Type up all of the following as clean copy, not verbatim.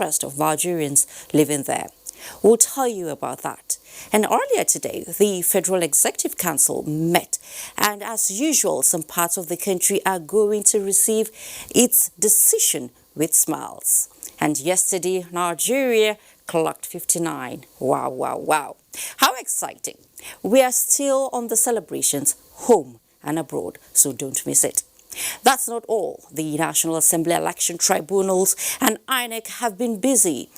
rest of Nigerians living there. We'll tell you about that. And earlier today, the Federal Executive Council met, and as usual, some parts of the country are going to receive its decision with smiles. And yesterday, Nigeria clocked 59. Wow, wow, wow. How exciting. We are still on the celebrations home and abroad, so don't miss it. That's not all. The National Assembly election tribunals and INEC have been busy.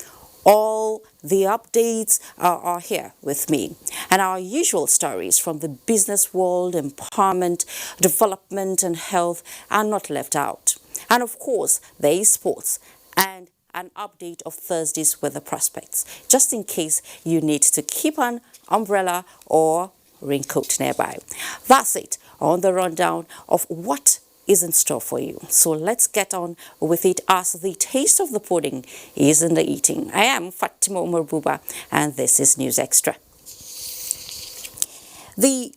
All the updates are here with me. And our usual stories from the business world, empowerment, development and health are not left out. And of course, there is sports and an update of Thursday's weather prospects, just in case you need to keep an umbrella or raincoat nearby. That's it on the rundown of what is in store for you. So let's get on with it as the taste of the pudding is in the eating. I am Fatima Umar Buba and this is News Extra. The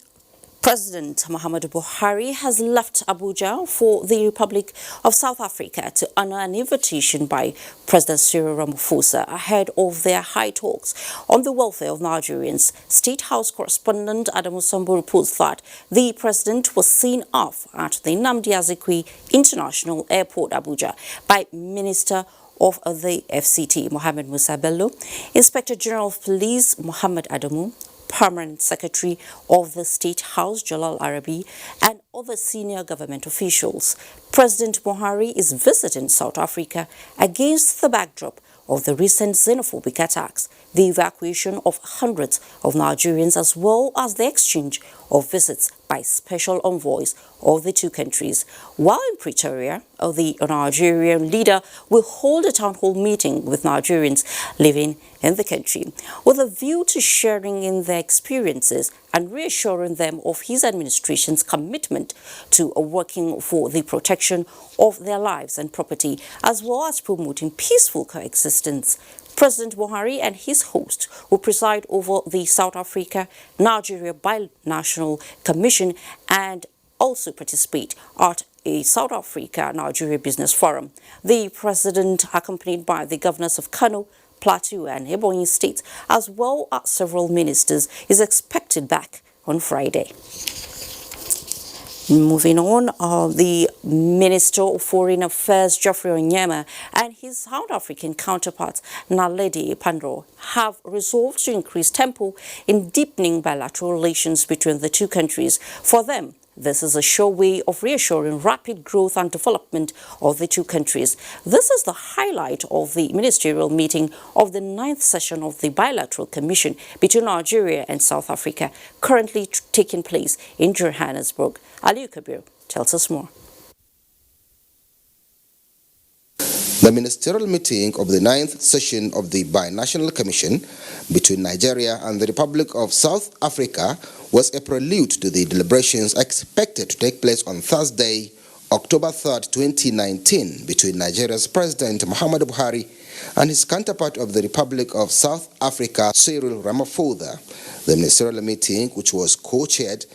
President Muhammadu Buhari has left Abuja for the Republic of South Africa to honor an invitation by President Cyril Ramaphosa ahead of their high talks on the welfare of Nigerians. State House correspondent Adamawa reports that the president was seen off at the Nnamdi Azikiwe International Airport, Abuja, by Minister of the FCT, Mohammed Musa Bello, Inspector General of Police, Muhammad Adamu, Permanent Secretary of the State House, Jalal Arabi, and other senior government officials. President Buhari is visiting South Africa against the backdrop of the recent xenophobic attacks, the evacuation of hundreds of Nigerians, as well as the exchange of visits by special envoys of the two countries. While in Pretoria, the Nigerian leader will hold a town hall meeting with Nigerians living in the country, with a view to sharing in their experiences and reassuring them of his administration's commitment to working for the protection of their lives and property, as well as promoting peaceful coexistence. President Buhari and his host will preside over the South Africa-Nigeria Binational Commission and also participate at a South Africa-Nigeria Business Forum. The president, accompanied by the governors of Kano, Plateau and Ebonyi states, as well as several ministers, is expected back on Friday. Moving on, the Minister of Foreign Affairs, Geoffrey Onyema, and his South African counterpart, Naledi Pandor, have resolved to increase tempo in deepening bilateral relations between the two countries. For them, this is a sure way of reassuring rapid growth and development of the two countries. This is the highlight of the ministerial meeting of the 9th session of the Bilateral Commission between Nigeria and South Africa, currently taking place in Johannesburg. Ali Kabir tells us more. The ministerial meeting of the 9th session of the Binational Commission between Nigeria and the Republic of South Africa was a prelude to the deliberations expected to take place on Thursday, October 3rd, 2019, between Nigeria's President Muhammadu Buhari and his counterpart of the Republic of South Africa, Cyril Ramaphosa. The ministerial meeting, which was co-chaired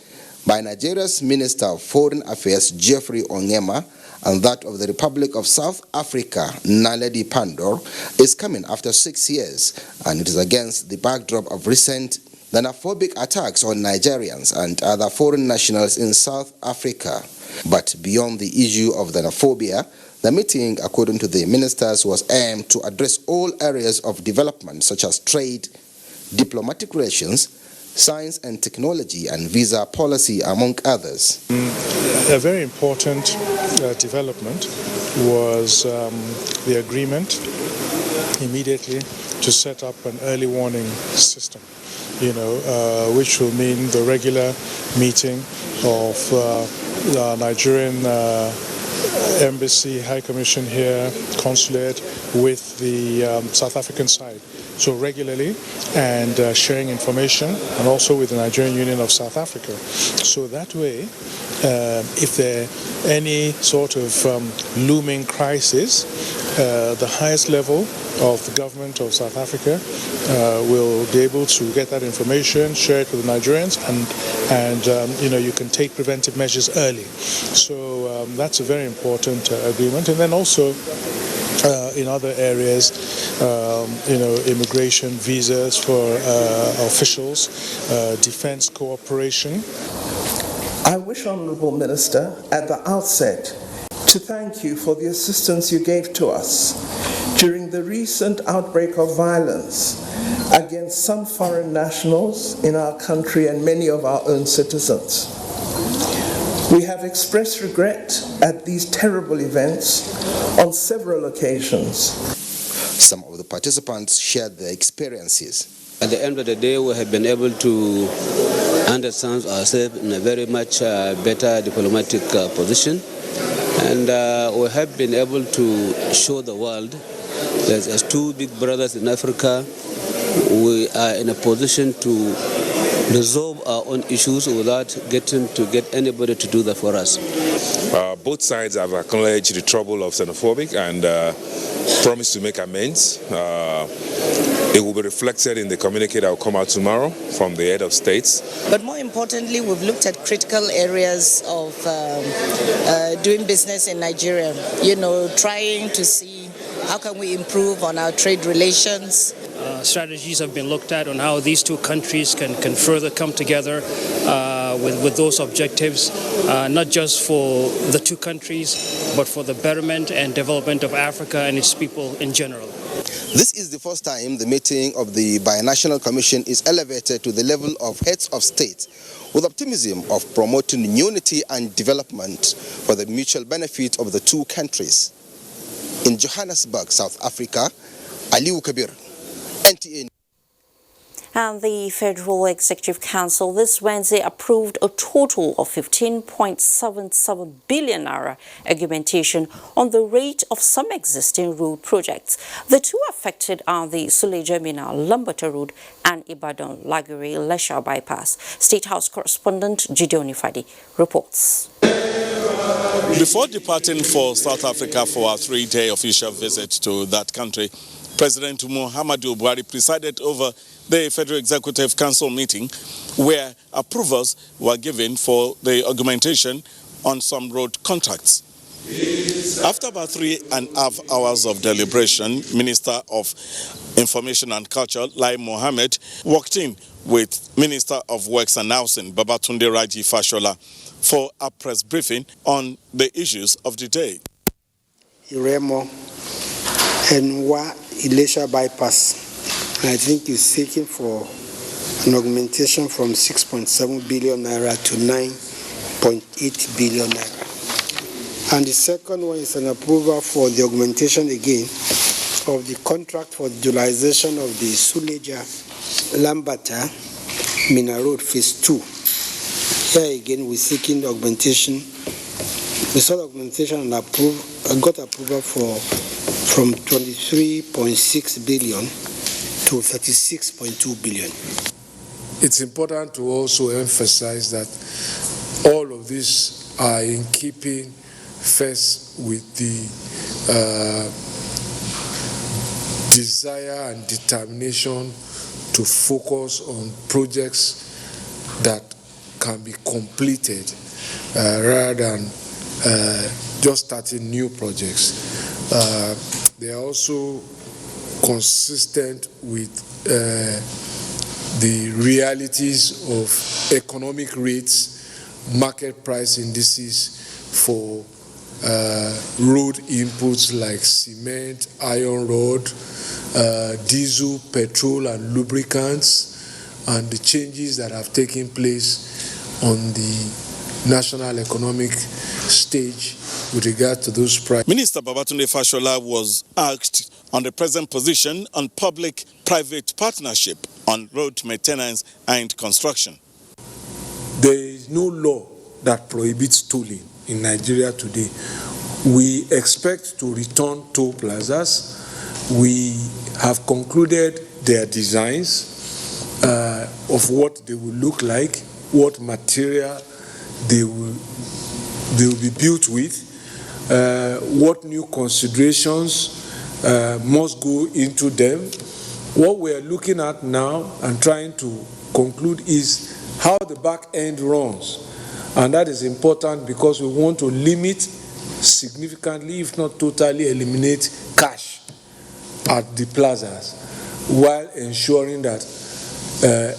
by Nigeria's Minister of Foreign Affairs, Geoffrey Onyema, and that of the Republic of South Africa, Naledi Pandor, is coming after 6 years, and it is against the backdrop of recent xenophobic attacks on Nigerians and other foreign nationals in South Africa. But beyond the issue of xenophobia, the meeting, according to the ministers, was aimed to address all areas of development such as trade, diplomatic relations, science and technology, and visa policy, among others. A very important development was the agreement immediately to set up an early warning system, which will mean the regular meeting of the Nigerian Embassy, High Commission here, Consulate, with the South African side. So regularly, and sharing information, and also with the Nigerian Union of South Africa. So that way, if there any sort of looming crisis, the highest level of the government of South Africa will be able to get that information, share it with the Nigerians, and you can take preventive measures early. So that's a very important agreement. And then also in other areas, immigration, visas for officials, defense cooperation. I wish, Honourable Minister, at the outset to thank you for the assistance you gave to us during the recent outbreak of violence against some foreign nationals in our country and many of our own citizens. We have expressed regret at these terrible events on several occasions. Some of the participants shared their experiences. At the end of the day, we have been able to understand ourselves in a very much better diplomatic position, and we have been able to show the world that as two big brothers in Africa, we are in a position to resolve our own issues without getting to get anybody to do that for us. Both sides have acknowledged the trouble of xenophobic and promised to make amends. It will be reflected in the communique that will come out tomorrow from the head of states. But more importantly, we've looked at critical areas of doing business in Nigeria. Trying to see how can we improve on our trade relations. Strategies have been looked at on how these two countries can further come together with those objectives, not just for the two countries, but for the betterment and development of Africa and its people in general. This is the first time the meeting of the Binational Commission is elevated to the level of heads of state, with optimism of promoting unity and development for the mutual benefit of the two countries. In Johannesburg, South Africa, Aliu Kabir, NTA. And the Federal Executive Council this Wednesday approved a total of 15.77 billion naira augmentation on the rate of some existing road projects. The two affected are the Suleja-Minna Lambata Road and Ibadan-Lagere-Lesha bypass. State House correspondent Gideon Ifadi reports. Before departing for South Africa for a 3-day official visit to that country, President Muhammadu Buhari presided over the Federal Executive Council meeting where approvals were given for the augmentation on some road contracts. After about 3.5 hours of deliberation, Minister of Information and Culture, Lai Mohammed, walked in with Minister of Works and Housing, Babatunde Raji Fashola, for a press briefing on the issues of the day. Iremo Enwa Ilesha bypass, I think is seeking for an augmentation from 6.7 billion naira to 9.8 billion naira. And the second one is an approval for the augmentation again of the contract for the utilization of the Suleja Lambata Minna Road Phase 2. Here again we're seeking augmentation. We sought augmentation and got approval from 23.6 billion to 36.2 billion. It's important to also emphasize that all of these are in keeping first with the desire and determination to focus on projects that can be completed rather than just starting new projects. They are also consistent with the realities of economic rates, market price indices for road inputs like cement, iron rod, diesel, petrol and lubricants, and the changes that have taken place on the national economic stage with regard to those prices. Minister Babatunde Fashola was asked on the present position on public-private partnership on road maintenance and construction. There is no law that prohibits tolling in Nigeria today. We expect to return toll plazas. We have concluded their designs of what they will look like, what material they will be built with, what new considerations must go into them. What we are looking at now and trying to conclude is how the back end runs. And that is important because we want to limit significantly, if not totally eliminate cash at the plazas while ensuring that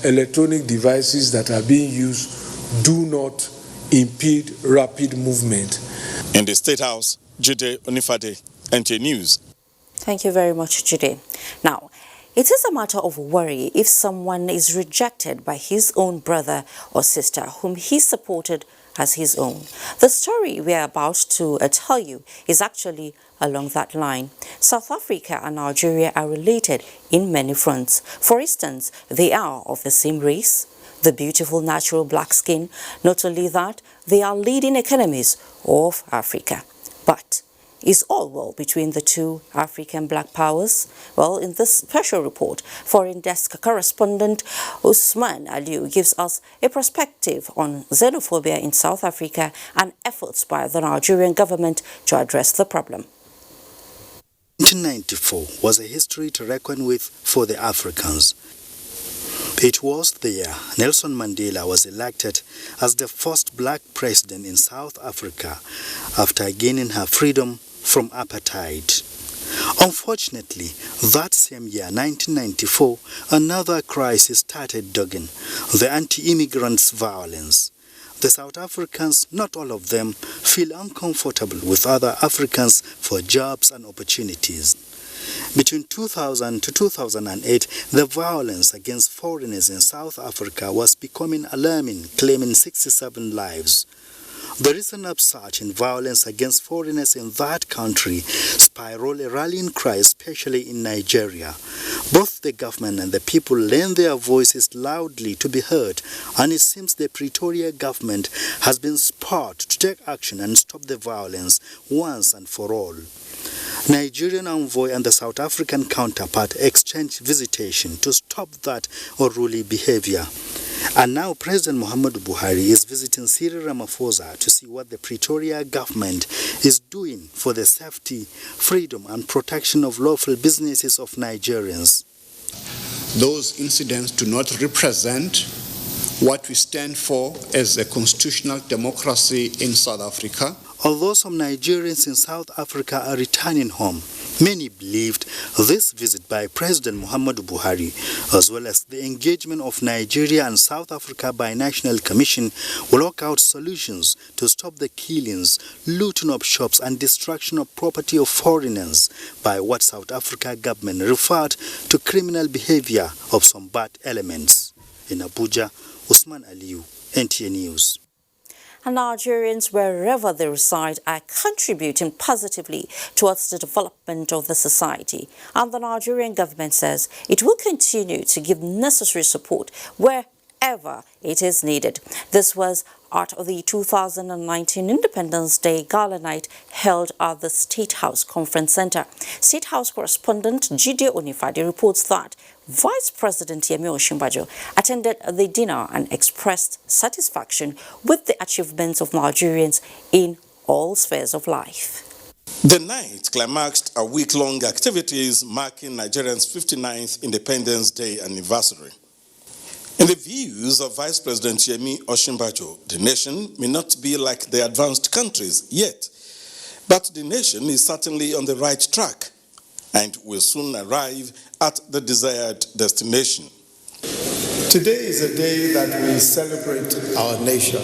electronic devices that are being used do not impede rapid movement. In the State House, Jude Onifade, NTA News. Thank you very much, Jude. Now, it is a matter of worry if someone is rejected by his own brother or sister whom he supported as his own. The story we are about to tell you is actually along that line. South Africa and Nigeria are related in many fronts. For instance, they are of the same race, the beautiful natural black skin. Not only that, they are leading economies of Africa. But is all well between the two African black powers? Well, in this special report, Foreign Desk correspondent Umar gives us a perspective on xenophobia in South Africa and efforts by the Nigerian government to address the problem. 1994 was a history to reckon with for the Africans. It was the year Nelson Mandela was elected as the first black president in South Africa after gaining her freedom from apartheid. Unfortunately, that same year, 1994, another crisis started dogging the anti-immigrants' violence. The South Africans, not all of them, feel uncomfortable with other Africans for jobs and opportunities. Between 2000 to 2008, the violence against foreigners in South Africa was becoming alarming, claiming 67 lives. The recent upsurge in violence against foreigners in that country spiraled a rallying cry, especially in Nigeria. Both the government and the people lend their voices loudly to be heard, and it seems the Pretoria government has been spurred to take action and stop the violence once and for all. Nigerian envoy and the South African counterpart exchanged visitation to stop that unruly behavior. And now President Muhammadu Buhari is visiting Cyril Ramaphosa to see what the Pretoria government is doing for the safety, freedom and protection of lawful businesses of Nigerians. Those incidents do not represent what we stand for as a constitutional democracy in South Africa. Although some Nigerians in South Africa are returning home, many believed this visit by President Muhammadu Buhari, as well as the engagement of Nigeria and South Africa by National Commission, will work out solutions to stop the killings, looting of shops and destruction of property of foreigners by what South Africa government referred to criminal behavior of some bad elements. In Abuja, Usman Aliyu, NTA News. And Nigerians, wherever they reside, are contributing positively towards the development of the society. And the Nigerian government says it will continue to give necessary support wherever it is needed. This was at the 2019 Independence Day Gala Night held at the State House Conference Center. State House correspondent Jude Onifade reports that Vice President Yemi Osinbajo attended the dinner and expressed satisfaction with the achievements of Nigerians in all spheres of life. The night climaxed a week-long activities marking Nigeria's 59th Independence Day anniversary. In the views of Vice President Yemi Osinbajo, the nation may not be like the advanced countries yet, but the nation is certainly on the right track and will soon arrive at the desired destination. Today is a day that we celebrate our nation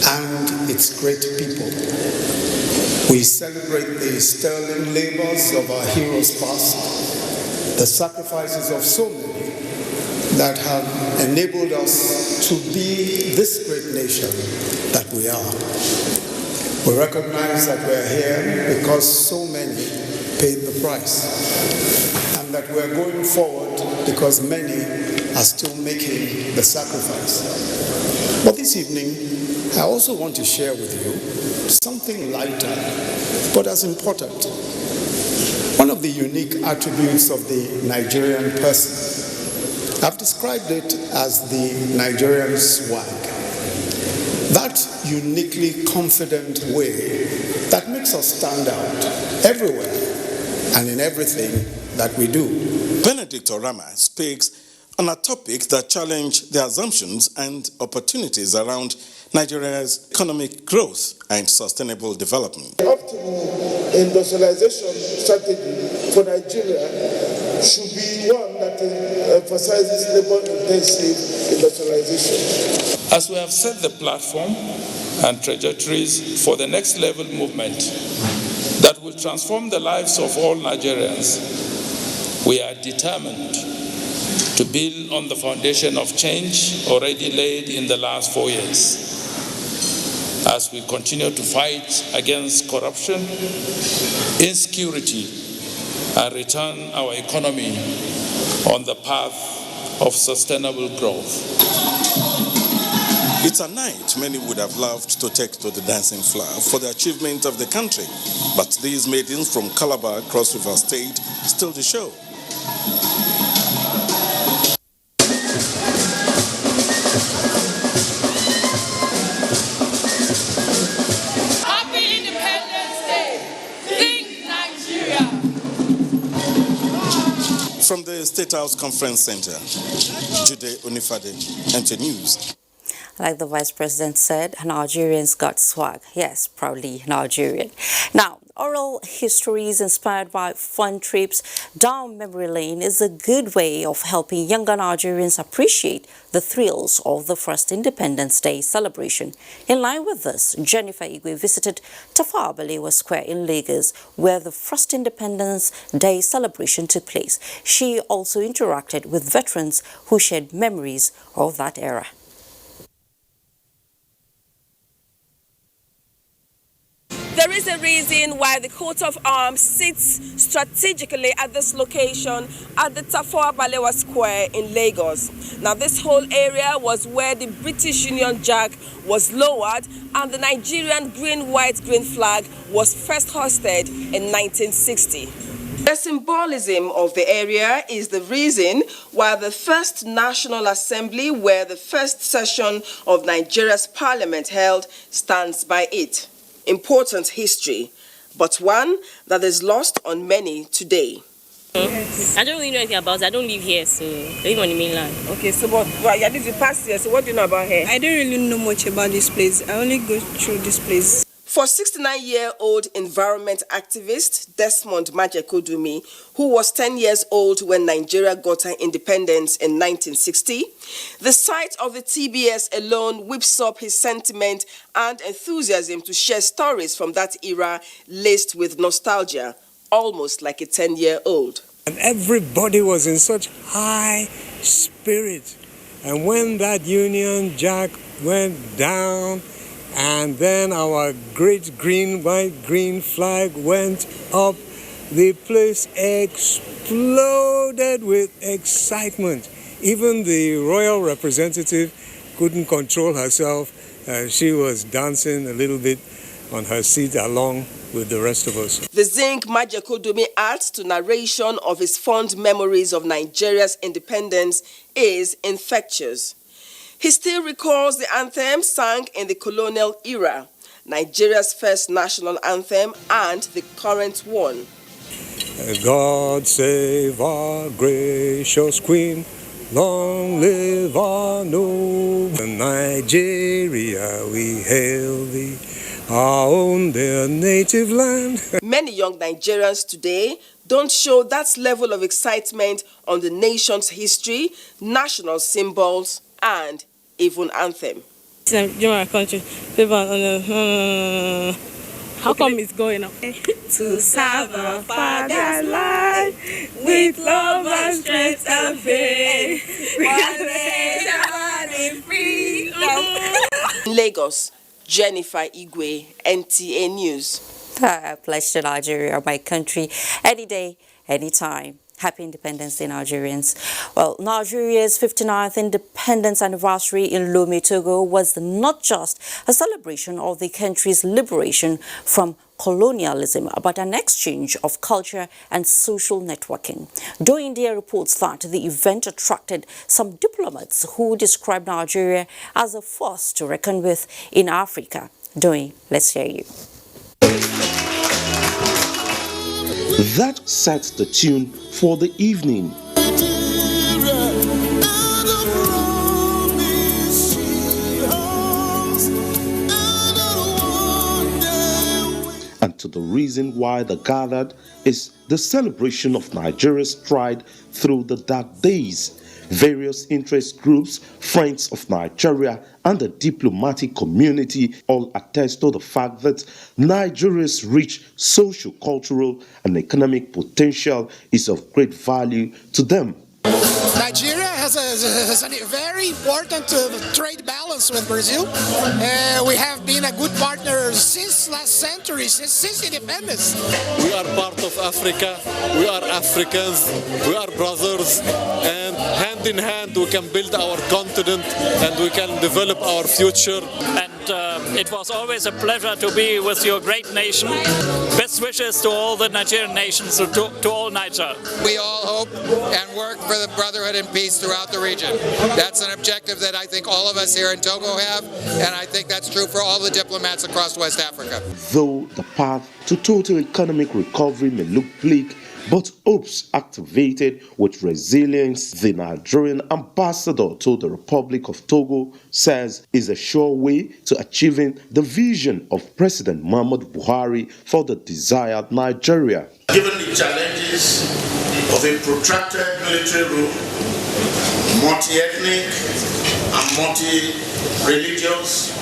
and its great people. We celebrate the sterling labors of our heroes past, the sacrifices of so many that have enabled us to be this great nation that we are. We recognize that we're here because so many paid the price, and that we're going forward because many are still making the sacrifice. But this evening, I also want to share with you something lighter, but as important. One of the unique attributes of the Nigerian person, I've described it as the Nigerian swag. That uniquely confident way that makes us stand out everywhere and in everything that we do. Benedict Orama speaks on a topic that challenged the assumptions and opportunities around Nigeria's economic growth and sustainable development. The optimal industrialization strategy for Nigeria should be one that emphasizes labor-intensive industrialization. As we have set the platform and trajectories for the next level movement that will transform the lives of all Nigerians, we are determined to build on the foundation of change already laid in the last 4 years as we continue to fight against corruption, insecurity, and return our economy on the path of sustainable growth. It's a night many would have loved to take to the dancing floor for the achievement of the country, but these maidens from Calabar, Cross River State, still the show. Happy Independence Day! Think Nigeria! From the State House Conference Center, Jude Onifade, NT News. Like the Vice President said, Nigerians got swag. Yes, proudly Nigerian. Now, oral histories inspired by fun trips down memory lane is a good way of helping younger Nigerians appreciate the thrills of the first Independence Day celebration. In line with this, Jennifer Igwe visited Tafawa Balewa Square in Lagos, where the first Independence Day celebration took place. She also interacted with veterans who shared memories of that era. There is a reason why the coat of arms sits strategically at this location at the Tafawa Balewa Square in Lagos. Now, this whole area was where the British Union Jack was lowered and the Nigerian green, white, green flag was first hoisted in 1960. The symbolism of the area is the reason why the first National Assembly, where the first session of Nigeria's parliament held, stands by it. Important history, but one that is lost on many today. I don't really know anything about it. I don't live here, so I live on the mainland. Okay, so but you live in past here, so what do you know about here? I don't really know much about this place. I only go through this place. For 69-year-old environment activist Desmond Majekodunmi, who was 10 years old when Nigeria got her independence in 1960, the sight of the TBS alone whips up his sentiment and enthusiasm to share stories from that era laced with nostalgia, almost like a 10-year-old. And everybody was in such high spirit. And when that Union Jack went down, and then our great green, white, green flag went up, the place exploded with excitement. Even the royal representative couldn't control herself. She was dancing a little bit on her seat along with the rest of us. The Zinc Majekodunmi adds to narration of his fond memories of Nigeria's independence is infectious. He still recalls the anthem sung in the colonial era, Nigeria's first national anthem and the current one. God save our gracious Queen, long live our noble Nigeria, we hail thee, our own their native land. Many young Nigerians today don't show that level of excitement on the nation's history, national symbols, and even anthem. My country. How come it's going up? To serve our Father's land with love and strength and faith. In Lagos, Jennifer Igwe, NTA News. Pleasure to Nigeria, my country, any day, anytime. Happy Independence Day, Nigerians. Well, Nigeria's 59th independence anniversary in Lome, Togo was not just a celebration of the country's liberation from colonialism, but an exchange of culture and social networking. Do India reports that the event attracted some diplomats who described Nigeria as a force to reckon with in Africa. Doi, let's hear you. That sets the tune for the evening. And to the reason why the gathered is the celebration of Nigeria's stride through the dark days. Various interest groups, friends of Nigeria, and the diplomatic community all attest to the fact that Nigeria's rich social, cultural, and economic potential is of great value to them. Nigeria has a very important trade balance with Brazil. We have been a good partner since last century, since independence. We are part of Africa, we are Africans, we are brothers, and hand in hand we can build our continent and we can develop our future. And it was always a pleasure to be with your great nation. Best wishes to all the Nigerian nations, to all Niger. We all hope and work for the brotherhood and peace throughout the region. That's an objective that I think all of us here in Togo have, and I think that's true for all the diplomats across West Africa. Though the path to total economic recovery may look bleak, but hopes activated with resilience, the Nigerian ambassador to the Republic of Togo says is a sure way to achieving the vision of President Muhammadu Buhari for the desired Nigeria. Given the challenges of a protracted military rule, multi-ethnic and multi-religious,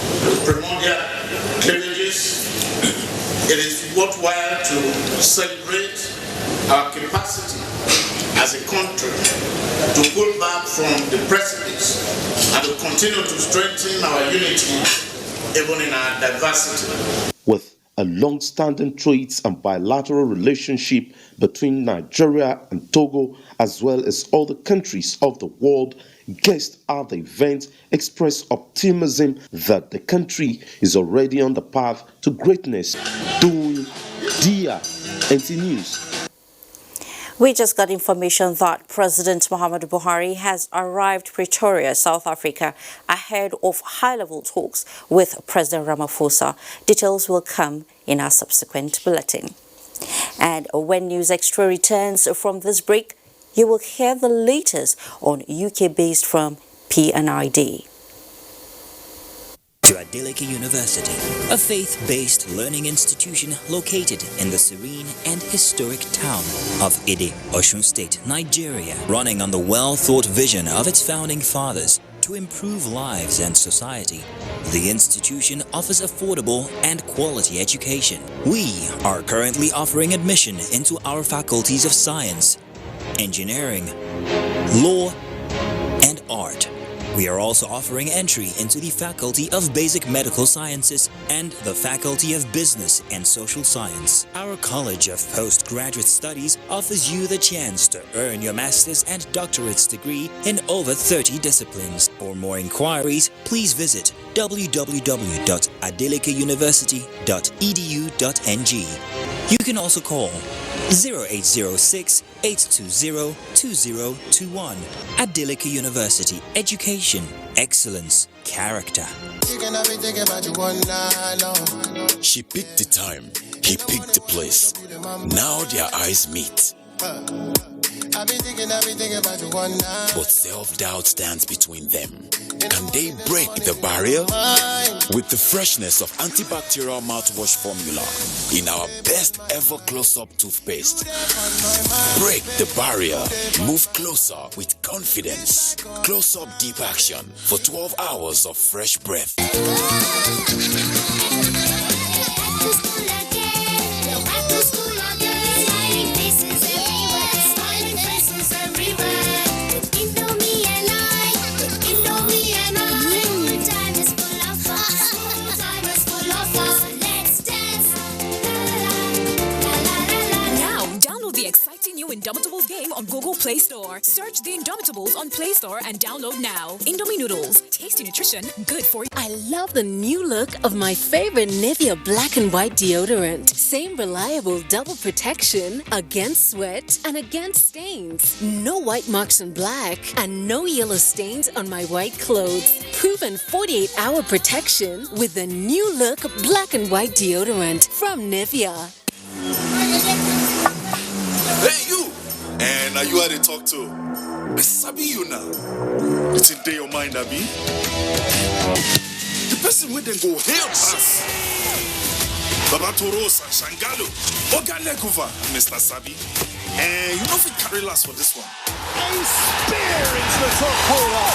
primordial cleavages, it is worthwhile to celebrate our capacity as a country to pull back from the precipice and to continue to strengthen our unity even in our diversity. With a long-standing trade and bilateral relationship between Nigeria and Togo, as well as other countries of the world, guests at the event expressed optimism that the country is already on the path to greatness. Doing Dia NT News. We just got information that President Muhammadu Buhari has arrived Pretoria, South Africa, ahead of high-level talks with President Ramaphosa. Details will come in our subsequent bulletin. And when News Extra returns from this break, you will hear the latest on UK-based firm P&ID. To Adeleke University, a faith-based learning institution located in the serene and historic town of Ide, Osun State, Nigeria, running on the well-thought vision of its founding fathers to improve lives and society. The institution offers affordable and quality education. We are currently offering admission into our faculties of science, engineering, law, and art. We are also offering entry into the Faculty of Basic Medical Sciences and the Faculty of Business and Social Science. Our College of Postgraduate Studies offers you the chance to earn your master's and doctorate's degree in over 30 disciplines. For more inquiries, please visit www.adelikeuniversity.edu.ng. You can also call 0806-820-2021. Adeleke University. Education, excellence, character. She picked the time, he picked the place. Now their eyes meet. But self-doubt stands between them. Can they break the barrier? With the freshness of antibacterial mouthwash formula in our best ever close-up toothpaste. Break the barrier. Move closer with confidence. Close-up deep action for 12 hours of fresh breath. Indomitables game on Google Play Store. Search the Indomitables on Play Store and download now. Indomie noodles, tasty nutrition, good for you. I love the new look of my favorite Nivea black and white deodorant. Same reliable double protection against sweat and against stains. No white marks on black and no yellow stains on my white clothes. Proven 48-hour protection with the new look black and white deodorant from Nivea. Hey, you! And are you how they talk to? I sabi you now. It's in day your mind, Abi. The person with them go help us. Baba Torosa, Shangalo, Ogalekuva, Mr. Sabi. And you know if we carry last for this one. A spear into the top corner.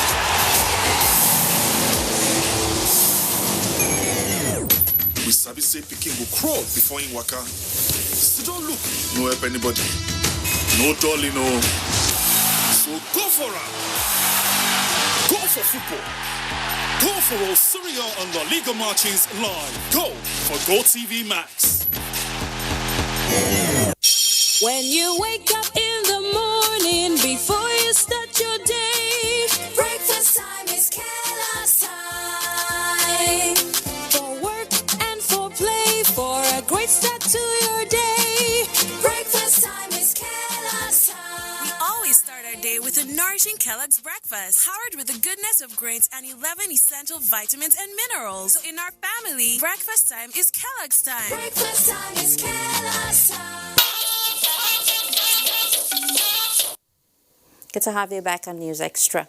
We Sabi say Peking will crawl before in waka. So don't look, no help anybody. No dolly, no. So go for it. Go for football. Go for all Serie A and La Liga matches live. Go for Go TV Max. When you wake up in the morning before you start your day, breakfast time is Kellogg's time. For work and for play, for a great start to your day, breakfast time is Kellogg's time. We always start our day with a nourishing Kellogg's breakfast, powered with the goodness of grains and 11 essential vitamins and minerals. So in our family, breakfast time is Kellogg's time. Breakfast time is Kellogg's time. Good to have you back on News Extra.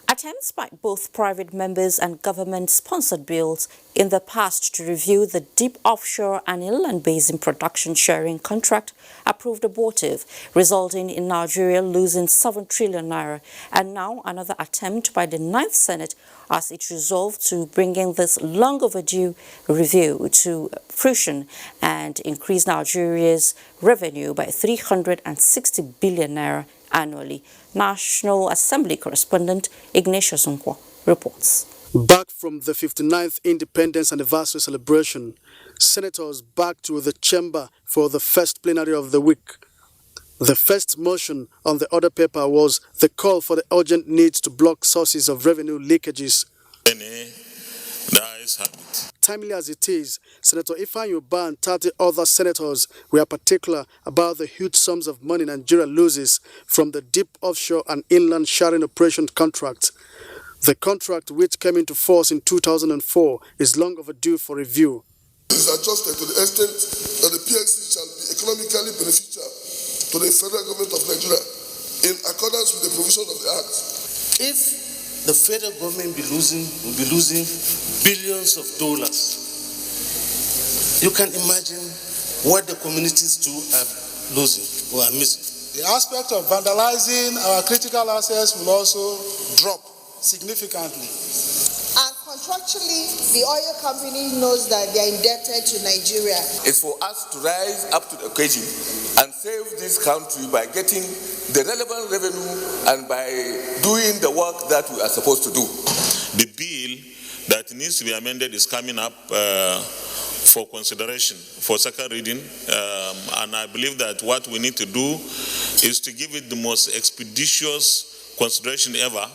Attempts by both private members and government-sponsored bills in the past to review the deep offshore and inland basin production sharing contract are proved abortive, resulting in Nigeria losing 7 trillion naira. And now another attempt by the 9th Senate as it resolved to bring in this long overdue review to fruition and increase Nigeria's revenue by 360 billion naira annually. National Assembly correspondent Ignatius Nkwo reports. Back from the 59th Independence Anniversary celebration, senators back to the chamber for the first plenary of the week. The first motion on the order paper was the call for the urgent need to block sources of revenue leakages. Timely as it is, Senator Ifeanyi Uba and 30 other senators were particular about the huge sums of money Nigeria loses from the deep offshore and inland sharing operation contract. The contract, which came into force in 2004, is long overdue for review. It is adjusted to the extent that the PSC shall be economically beneficial to the federal government of Nigeria in accordance with the provision of the Act. If the federal government will be losing billions of dollars, you can imagine what the communities too are losing or are missing. The aspect of vandalizing our critical assets will also drop significantly. And contractually, the oil company knows that they are indebted to Nigeria. It's for us to rise up to the occasion and save this country by getting the relevant revenue and by doing the work that we are supposed to do. The bill that needs to be amended is coming up for consideration for second reading, and I believe that what we need to do is to give it the most expeditious consideration ever.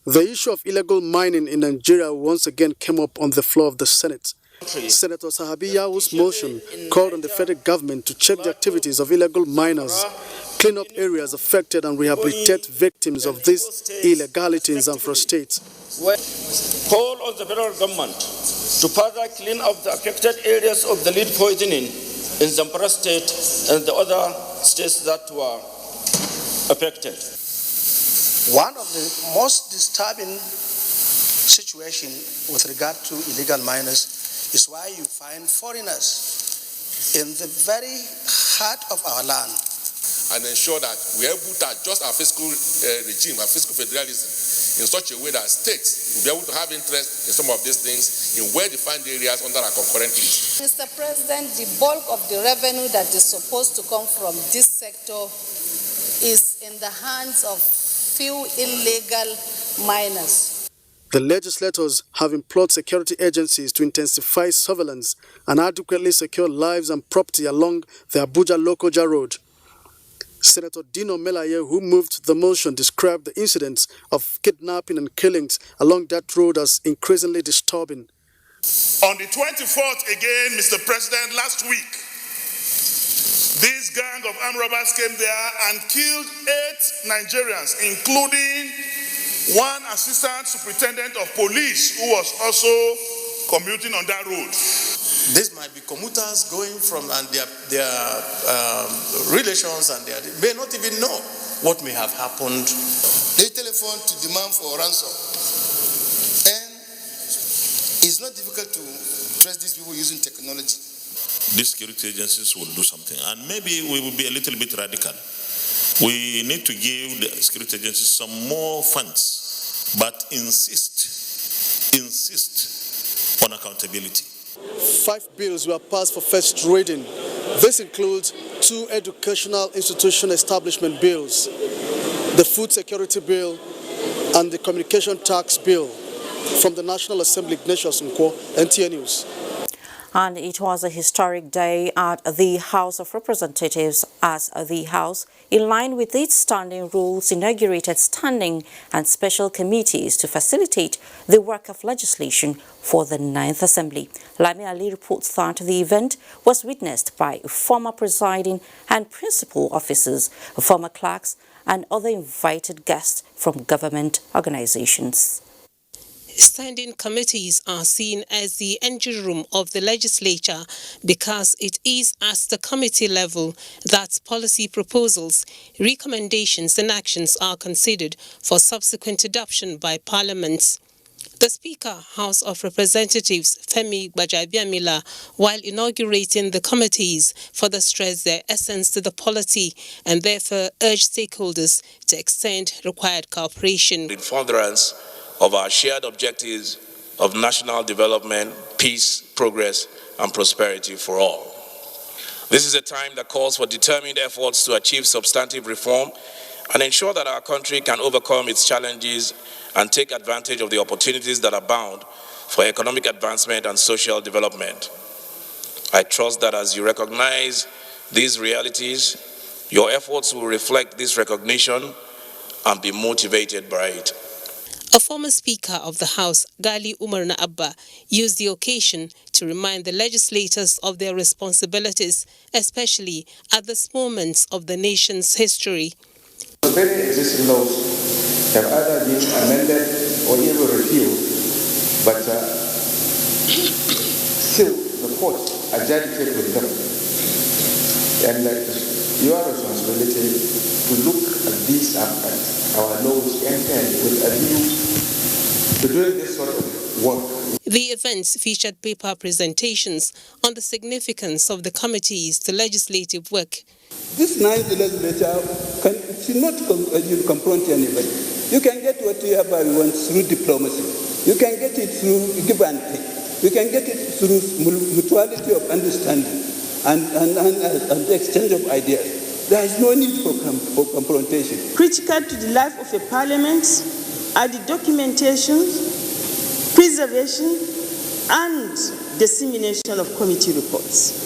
The issue of illegal mining in Nigeria once again came up on the floor of the Senate. Senator Sahabi Yahu's motion called on the federal government to check the activities of illegal miners, clean up areas affected and rehabilitate victims of these illegalities and for states. Call on the federal government to further clean up the affected areas of the lead poisoning in Zamfara state and the other states that were affected. One of the most disturbing situations with regard to illegal miners is why you find foreigners in the very heart of our land. And ensure that we are able to adjust our fiscal regime, our fiscal federalism, in such a way that states will be able to have interest in some of these things in well-defined areas under our concurrent list. Mr. President, the bulk of the revenue that is supposed to come from this sector is in the hands of few illegal miners. The legislators have implored security agencies to intensify surveillance and adequately secure lives and property along the Abuja-Lokoja road. Senator Dino Melaye, who moved the motion, described the incidents of kidnapping and killings along that road as increasingly disturbing. On the 24th again, Mr. President, last week, this gang of armed robbers came there and killed 8 Nigerians, including one assistant superintendent of police who was also commuting on that road. This might be commuters going from and their relations, and they may not even know what may have happened. They telephone to demand for ransom. And it's not difficult to trace these people using technology. these security agencies will do something. And maybe we will be a little bit radical. We need to give the security agencies some more funds, but insist on accountability. 5 bills were passed for first reading. This includes 2 educational institution establishment bills, the Food Security Bill and the Communication Tax Bill from the National Assembly, Ignatius Nkwo, NTA News. And it was a historic day at the House of Representatives as the House, in line with its standing rules, inaugurated standing and special committees to facilitate the work of legislation for the 9th Assembly. Lami Ali reports that the event was witnessed by former presiding and principal officers, former clerks, and other invited guests from government organizations. Standing committees are seen as the engine room of the legislature because it is at the committee level that policy proposals, recommendations and actions are considered for subsequent adoption by Parliament. The Speaker, House of Representatives, Femi Gbajabiamila, while inaugurating the committees, further stressed their essence to the polity and therefore urged stakeholders to extend required cooperation. In furtherance of our shared objectives of national development, peace, progress, and prosperity for all. This is a time that calls for determined efforts to achieve substantive reform and ensure that our country can overcome its challenges and take advantage of the opportunities that abound for economic advancement and social development. I trust that as you recognize these realities, your efforts will reflect this recognition and be motivated by it. A former Speaker of the House, Gali Umar Abba, used the occasion to remind the legislators of their responsibilities, especially at this moment of the nation's history. The very existing laws have either been amended or even repealed, but still the courts are agitated with them. And it is your responsibility to look at these aspects, our laws, and with a view to doing this sort of work. The events featured paper presentations on the significance of the committees to legislative work. This 9th legislature should not confront anybody. You can get whatever you want through diplomacy. You can get it through give and take. You can get it through mutuality of understanding and exchange of ideas. There is no need for confrontation. Critical to the life of a parliament are the documentation, preservation, and dissemination of committee reports.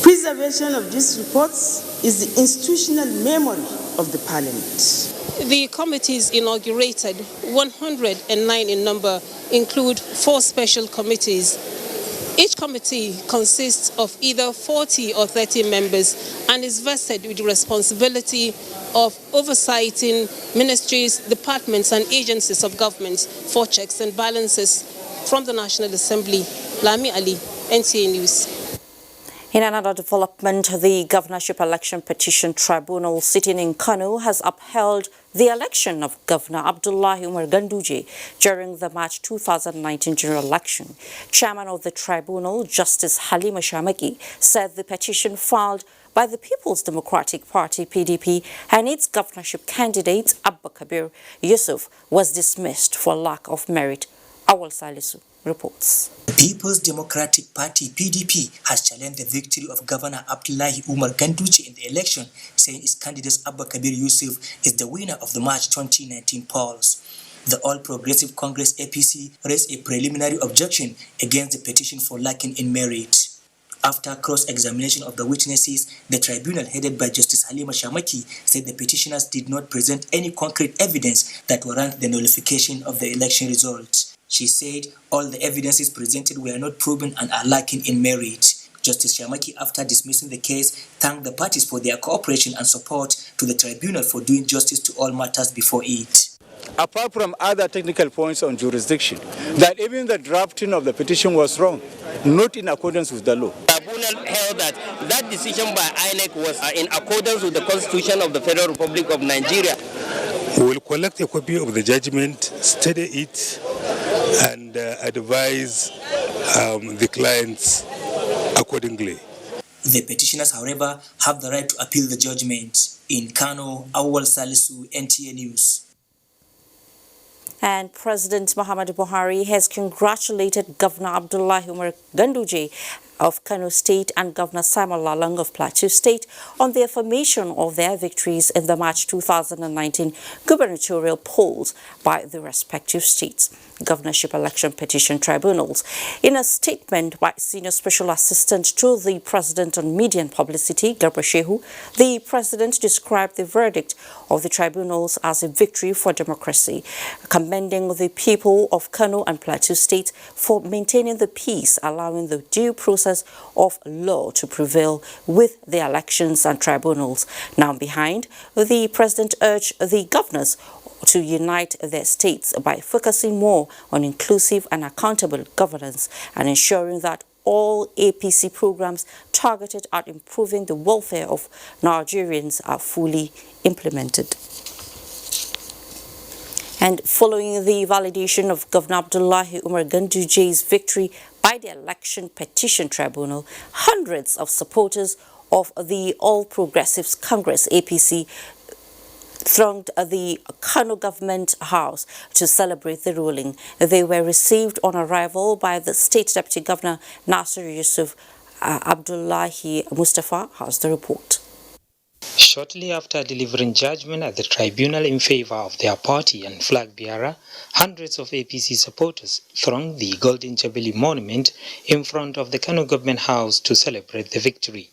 Preservation of these reports is the institutional memory of the parliament. The committees inaugurated, 109 in number, include 4 special committees. Each committee consists of either 40 or 30 members and is vested with the responsibility of oversighting ministries, departments and agencies of government for checks and balances. From the National Assembly, Lami Ali, NTA News. In another development, the Governorship Election Petition Tribunal sitting in Kano has upheld the election of Governor Abdullahi Umar Ganduje during the March 2019 general election. Chairman of the tribunal, Justice Halima Shamaki, said the petition filed by the People's Democratic Party (PDP) and its governorship candidate Abba Kabir Yusuf was dismissed for lack of merit. Awal Salisu reports. The People's Democratic Party (PDP) has challenged the victory of Governor Abdullahi Umar Ganduje in the election, saying its candidate Abba Kabir Yusuf is the winner of the March 2019 polls. The All Progressive Congress (APC) raised a preliminary objection against the petition for lacking in merit. After cross-examination of the witnesses, the tribunal headed by Justice Halima Shamaki said the petitioners did not present any concrete evidence that warrant the nullification of the election results. She said all the evidences presented were not proven and are lacking in merit. Justice Shamaki, after dismissing the case, thanked the parties for their cooperation and support to the tribunal for doing justice to all matters before it. Apart from other technical points on jurisdiction, that even the drafting of the petition was wrong, not in accordance with the law. The tribunal held that decision by INEC was in accordance with the Constitution of the Federal Republic of Nigeria. We will collect a copy of the judgment, study it, and advise the clients accordingly. The petitioners, however, have the right to appeal the judgment. In Kano, Awal Salisu, NTA News. And President Muhammadu Buhari has congratulated Governor Abdullahi Umar Ganduje of Kano State and Governor Simon Lalong of Plateau State on the affirmation of their victories in the March 2019 gubernatorial polls by the respective states' governorship election petition tribunals. In a statement by Senior Special Assistant to the President on Media and Publicity, Garba Shehu, the President described the verdict of the tribunals as a victory for democracy, commending the people of Kano and Plateau State for maintaining the peace, allowing the due process of law to prevail with the elections and tribunals now behind. The President urged the governors to unite their states by focusing more on inclusive and accountable governance and ensuring that all APC programs targeted at improving the welfare of Nigerians are fully implemented. And following the validation of Governor Abdullahi Umar Ganduje's victory by the Election Petition Tribunal, hundreds of supporters of the All Progressives Congress (APC) thronged the Kano Government House to celebrate the ruling. They were received on arrival by the State Deputy Governor Nasir Yusuf. Abdullahi Mustafa has the report. Shortly after delivering judgment at the tribunal in favor of their party and flag bearer, hundreds of APC supporters thronged the Golden Jubilee Monument in front of the Kano Government House to celebrate the victory.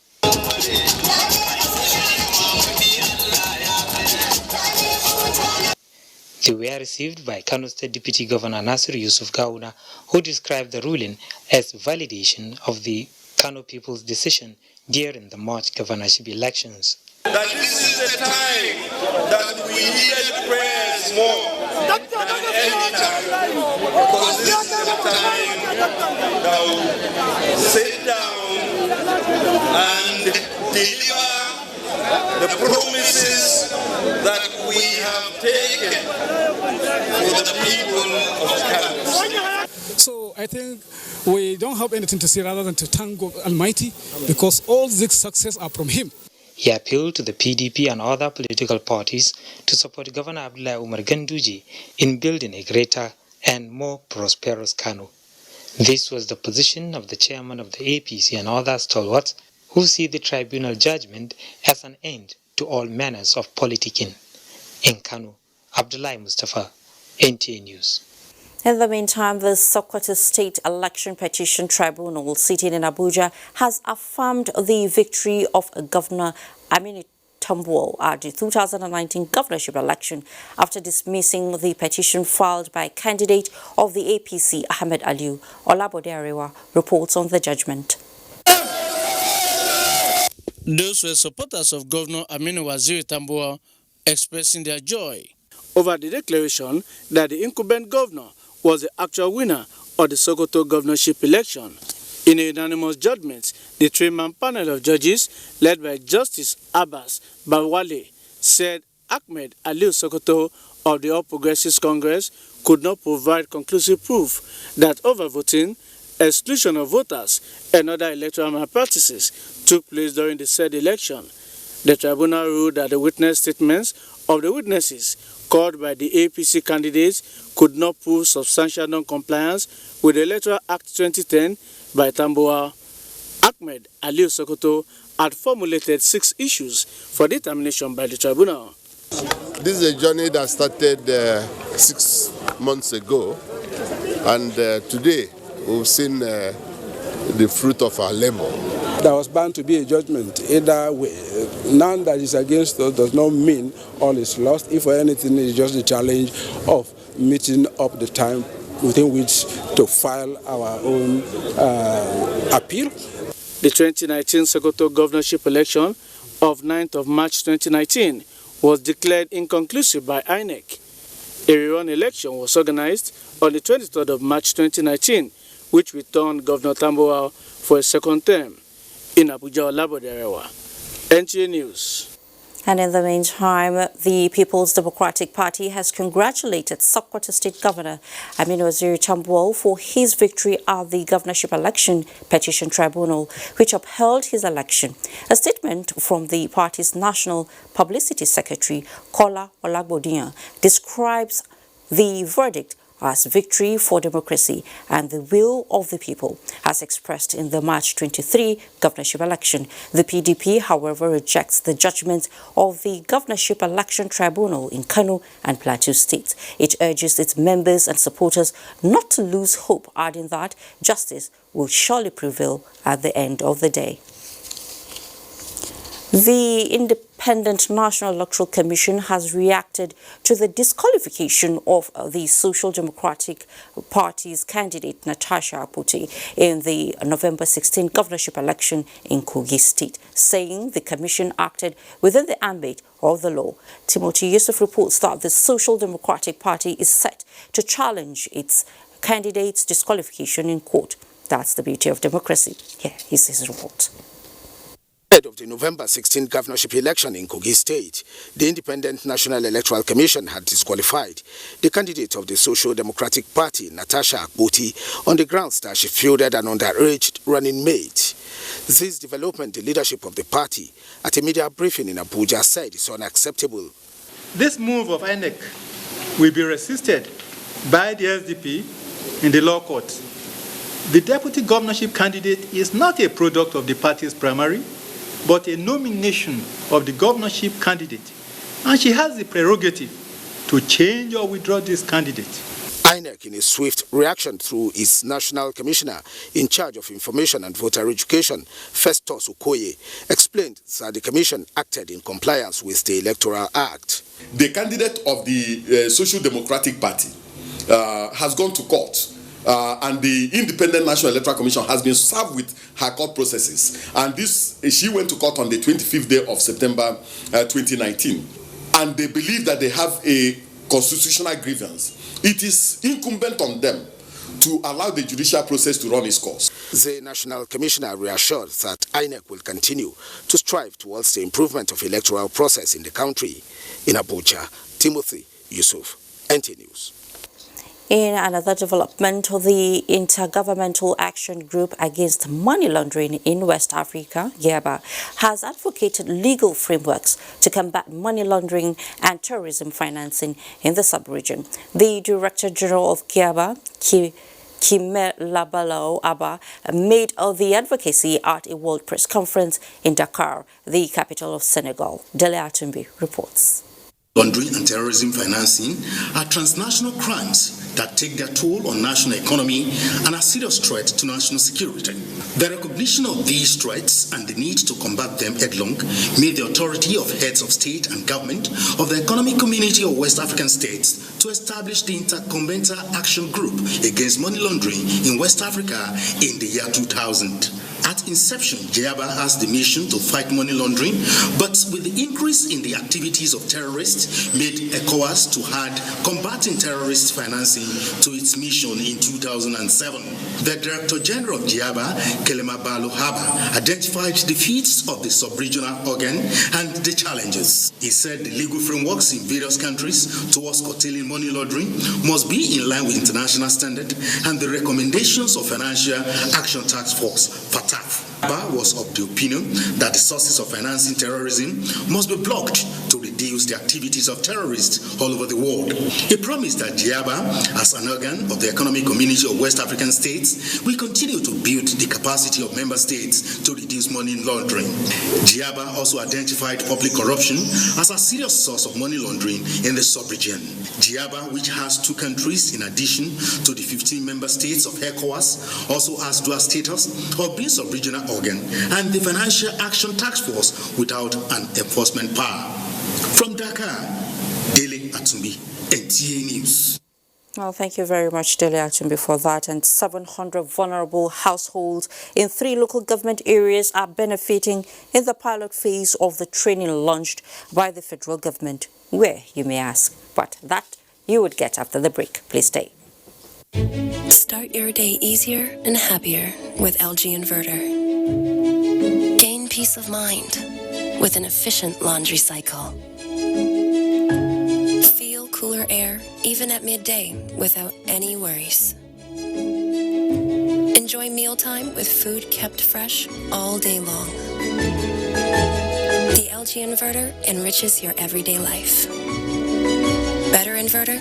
They were received by Kano State Deputy Governor Nasir Yusuf Gawuna, who described the ruling as validation of the Kano people's decision during the March governorship elections. That this is the time that we needed prayers more than any time, because this is the time that we sit down and deliver the promises that we have taken for the people of Kano. So I think we don't have anything to say rather than to thank God Almighty, because all this success are from Him. He appealed to the PDP and other political parties to support Governor Abdullahi Umar Ganduje in building a greater and more prosperous Kano. This was the position of the chairman of the APC and other stalwarts who see the tribunal judgment as an end to all manners of politicking. In Kano, Abdullahi Mustafa, NTA News. In the meantime, the Sokoto State Election Petition Tribunal sitting in Abuja has affirmed the victory of Governor Aminu Tambuwal at the 2019 governorship election after dismissing the petition filed by candidate of the APC, Ahmed Aliu. Olabode Arewa reports on the judgment. Those were supporters of Governor Aminu Waziri Tambuwal expressing their joy over the declaration that the incumbent governor was the actual winner of the Sokoto governorship election. In a unanimous judgment, the three-man panel of judges, led by Justice Abbas Bawale, said Ahmed Aliu Sokoto of the All Progressives Congress could not provide conclusive proof that overvoting, exclusion of voters, and other electoral malpractices took place during the said election. The tribunal ruled that the witness statements of the witnesses called by the APC candidates could not prove substantial non-compliance with the Electoral Act 2010 by Tambuwal. Ahmed Aliu Sokoto had formulated 6 issues for determination by the tribunal. This is a journey that started 6 months ago, and today we've seen the fruit of our labor. There was bound to be a judgment either way. None that is against us does not mean all is lost. If for anything, it's just the challenge of meeting up the time within which to file our own appeal. The 2019 Sokoto governorship election of 9th of March 2019 was declared inconclusive by INEC. A rerun election was organized on the 23rd of March 2019, which returned Governor Tambuwal for a second term. In Abuja, Olabode Arewa, NTA News. And in the meantime, the People's Democratic Party has congratulated Sokoto State Governor Aminu Waziri Tambuwal for his victory at the governorship election petition tribunal, which upheld his election. A statement from the party's National Publicity Secretary, Kola Olagbodiyan, describes the verdict as victory for democracy and the will of the people, as expressed in the March 23 governorship election. The PDP, however, rejects the judgment of the governorship election tribunal in Kano and Plateau states. It urges its members and supporters not to lose hope, adding that justice will surely prevail at the end of the day. The Independent National Electoral Commission has reacted to the disqualification of the Social Democratic Party's candidate Natasha Akpoti in the November 16 governorship election in Kogi State, saying the commission acted within the ambit of the law. Timothy Yusuf reports that the Social Democratic Party is set to challenge its candidate's disqualification in court. That's the beauty of democracy. Here is his report. Ahead of the November 16 governorship election in Kogi State, the Independent National Electoral Commission had disqualified the candidate of the Social Democratic Party, Natasha Akpoti, on the grounds that she fielded an underage running mate. This development, the leadership of the party, at a media briefing in Abuja, said is unacceptable. This move of INEC will be resisted by the SDP in the law court. The deputy governorship candidate is not a product of the party's primary, but a nomination of the governorship candidate, and she has the prerogative to change or withdraw this candidate. INEC, in a swift reaction through its national commissioner in charge of information and voter education, Festus Okoye, explained that the commission acted in compliance with the Electoral Act. The candidate of the Social Democratic Party has gone to court. And the Independent National Electoral Commission has been served with her court processes. And she went to court on the 25th day of September 2019. And they believe that they have a constitutional grievance. It is incumbent on them to allow the judicial process to run its course. The National Commissioner reassured that INEC will continue to strive towards the improvement of electoral process in the country. In Abuja, Timothy Yusuf, NT News. In another development, the Intergovernmental Action Group Against Money Laundering in West Africa, GIABA, has advocated legal frameworks to combat money laundering and terrorism financing in the sub-region. The Director General of GIABA, Kimelabalo Abba, made the advocacy at a World Press Conference in Dakar, the capital of Senegal. Dele Atumbi reports. Laundering and terrorism financing are transnational crimes that take their toll on national economy and are serious threat to national security. The recognition of these threats and the need to combat them headlong made the authority of heads of state and government of the Economic Community of West African States to establish the Intergovernmental Action Group Against Money Laundering in West Africa in the year 2000. At inception, GIABA has the mission to fight money laundering, but with the increase in the activities of terrorists, made ECOWAS to add combating terrorist financing to its mission in 2007. The Director General of GIABA, Kelemabalo Haba, identified the feats of the sub-regional organ and the challenges. He said the legal frameworks in various countries towards curtailing money laundering must be in line with international standard and the recommendations of Financial Action Task Force, FATF. GIABA was of the opinion that the sources of financing terrorism must be blocked to reduce the activities of terrorists all over the world. He promised that GIABA, as an organ of the Economic Community of West African States, will continue to build the capacity of member states to reduce money laundering. GIABA also identified public corruption as a serious source of money laundering in the sub-region. GIABA, which has 2 countries in addition to the 15 member states of ECOWAS, also has dual status of being sub-regional organ and the Financial Action Task Force without an enforcement power. From Dakar, Dele Atumbi, NTA News. Well, thank you very much, Dele Atumbi, for that. And 700 vulnerable households in 3 local government areas are benefiting in the pilot phase of the training launched by the federal government. Where, you may ask, but that you would get after the break. Please stay. Start your day easier and happier with LG Inverter. Gain peace of mind with an efficient laundry cycle. Feel cooler air even at midday without any worries. Enjoy mealtime with food kept fresh all day long. The LG inverter enriches your everyday life. Better inverter,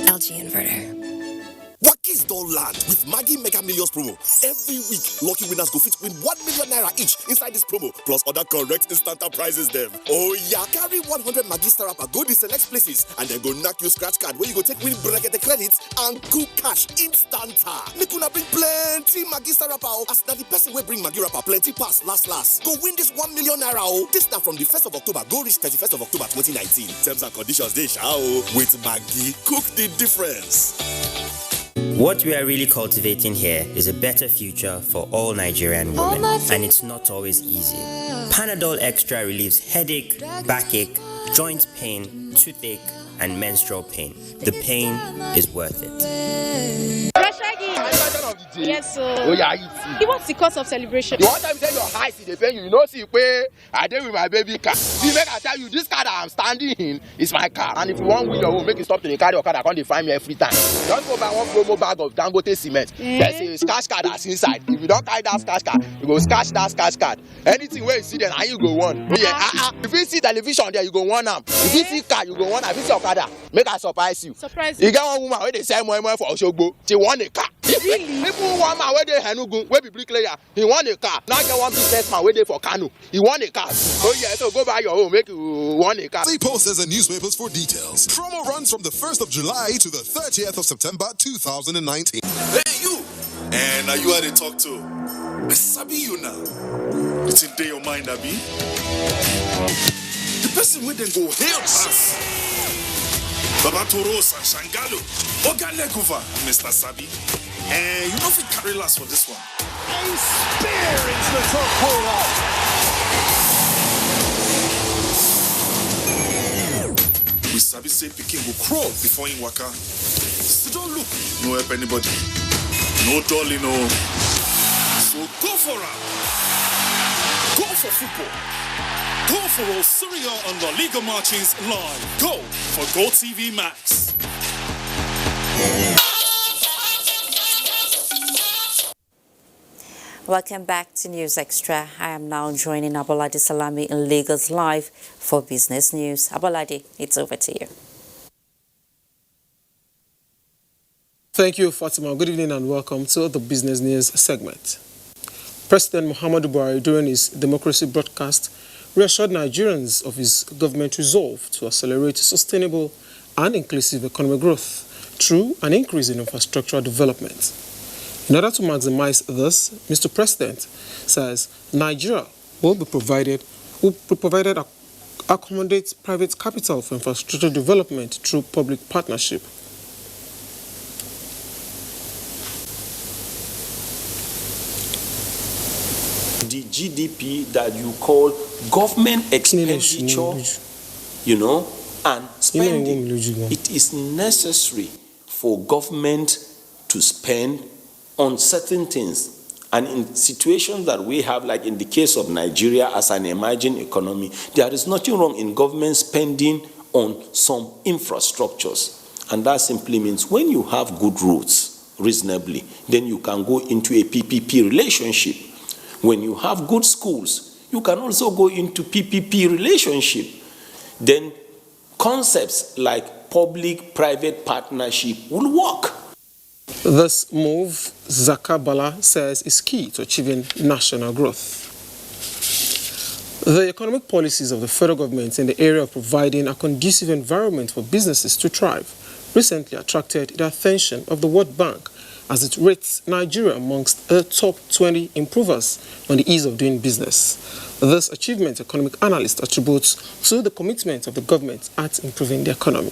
LG inverter. Wakis don't land with Maggie Mega Millions promo. Every week, lucky winners go fit win 1 million naira each inside this promo, plus other correct instant prizes them. Oh yeah, carry 100 Maggie Star Rapper, go to select places, and then go knock your scratch card where you go take win bracket the credits and cool cash instant. Make una bring plenty Maggie Star Rapper, as na the person will bring Maggie Rapper plenty pass last. Go win this 1 million naira. This start from the 1st of October, go reach 31st of October 2019. Terms and conditions they shall. With Maggie, cook the difference. What we are really cultivating here is a better future for all Nigerian women, and it's not always easy. Panadol Extra relieves headache, backache, joint pain, toothache, and menstrual pain. The pain is worth it. Yes, sir. Oh, yeah, what's the cause of celebration? The one time you say your eyes is pain, you know, see, I did with my baby car. See, make I tell you, this car that I'm standing in is my car. And if you want win your home, make it stop to the car, your car that can't find me every time. Just go buy one promo bag of Dangote cement. There's a scratch card that's inside. If you don't carry that scratch card, you go scratch that scratch card. Anything where you see them, and you go one. If you see television there, you go one arm. If you see car, you go one arm. If you see Okada, make I surprise you. Surprise you. You get one woman where they sell more for Oshogbo. She want a car. Really? People want man where they Henugu, where be bricklayer. He want a car. Now get one businessman where they for Kanu. He want a car. Oh yeah, so go buy your home, make you want a car. See posters and newspapers for details. Promo runs from the 1st of July to the 30th of September 2019. Hey you! And are you at the talk to? I sabi you now. It's in day your mind, Abi. The person with them go hail us. Babatoro Shangalo, Ogalekuva, Mr. Sabi. And you know if we carry last for this one. A spear into the top corner. We sabi say Peking will crawl before in waka. So don't look, no help anybody. No dolly, no. So go for it. Go for football. Go for all Syria on the Liga Marchings live. Go for Go TV Max. Welcome back to News Extra. I am now joining Abolade Salami in Lagos Live for Business News. Abolade, it's over to you. Thank you, Fatima. Good evening and welcome to the Business News segment. President Muhammadu Buhari, during his democracy broadcast, reassured Nigerians of his government resolve to accelerate sustainable and inclusive economic growth through an increase in infrastructural development. In order to maximize this, Mr. President says Nigeria will be provided accommodate private capital for infrastructure development through public partnership. The GDP that you call government expenditure, you know, and spending, it is necessary for government to spend on certain things. And in situations that we have, like in the case of Nigeria as an emerging economy, there is nothing wrong in government spending on some infrastructures. And that simply means when you have good roads reasonably, then you can go into a PPP relationship. When you have good schools, you can also go into PPP relationship. Then concepts like public-private partnership will work. This move, Zaka Bala says, is key to achieving national growth. The economic policies of the federal government in the area of providing a conducive environment for businesses to thrive recently attracted the attention of the World Bank as it rates Nigeria amongst the top 20 improvers on the ease of doing business. This achievement, economic analysts attributes to the commitment of the government at improving the economy.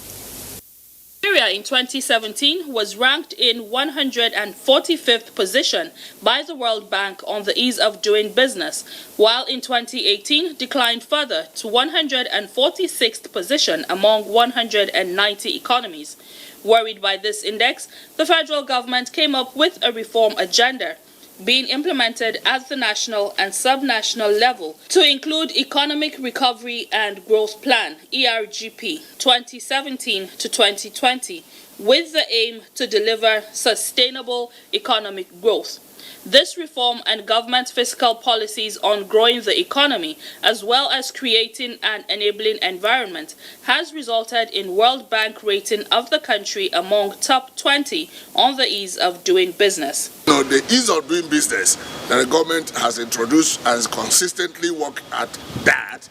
Nigeria in 2017 was ranked in 145th position by the World Bank on the ease of doing business, while in 2018 declined further to 146th position among 190 economies. Worried by this index, the federal government came up with a reform agenda. being implemented at the national and subnational level to include Economic Recovery and Growth Plan, ERGP, 2017 to 2020, with the aim to deliver sustainable economic growth. This reform and government fiscal policies on growing the economy, as well as creating an enabling environment, has resulted in World Bank rating of the country among top 20 on the ease of doing business. The ease of doing business that the government has introduced and consistently work at that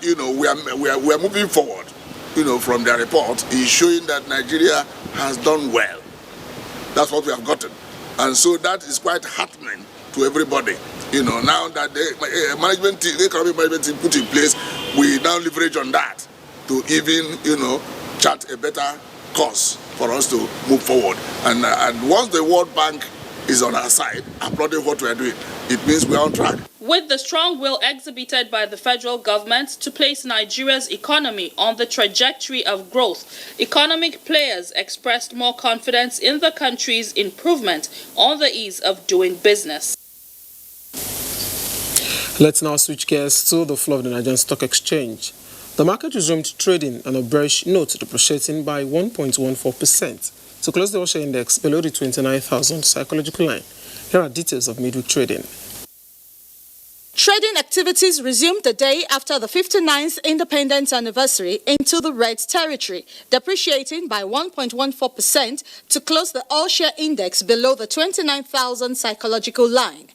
we are moving forward. From their report is showing that Nigeria has done well. That's what we have gotten. And so that is quite heartening to everybody. Now that the economic management team put in place, we now leverage on that to even, chart a better course for us to move forward. And once the World Bank is on our side, applauding what we are doing, it means we are on track. With the strong will exhibited by the federal government to place Nigeria's economy on the trajectory of growth, economic players expressed more confidence in the country's improvement on the ease of doing business. Let's now switch gears to the floor of the Nigerian Stock Exchange. The market resumed trading on a bearish note, depreciating by 1.14% to close the Russia index below the 29,000 psychological line. Here are details of midweek trading. Trading activities resumed the day after the 59th independence anniversary into the red territory, depreciating by 1.14% to close the all-share index below the 29,000 psychological line.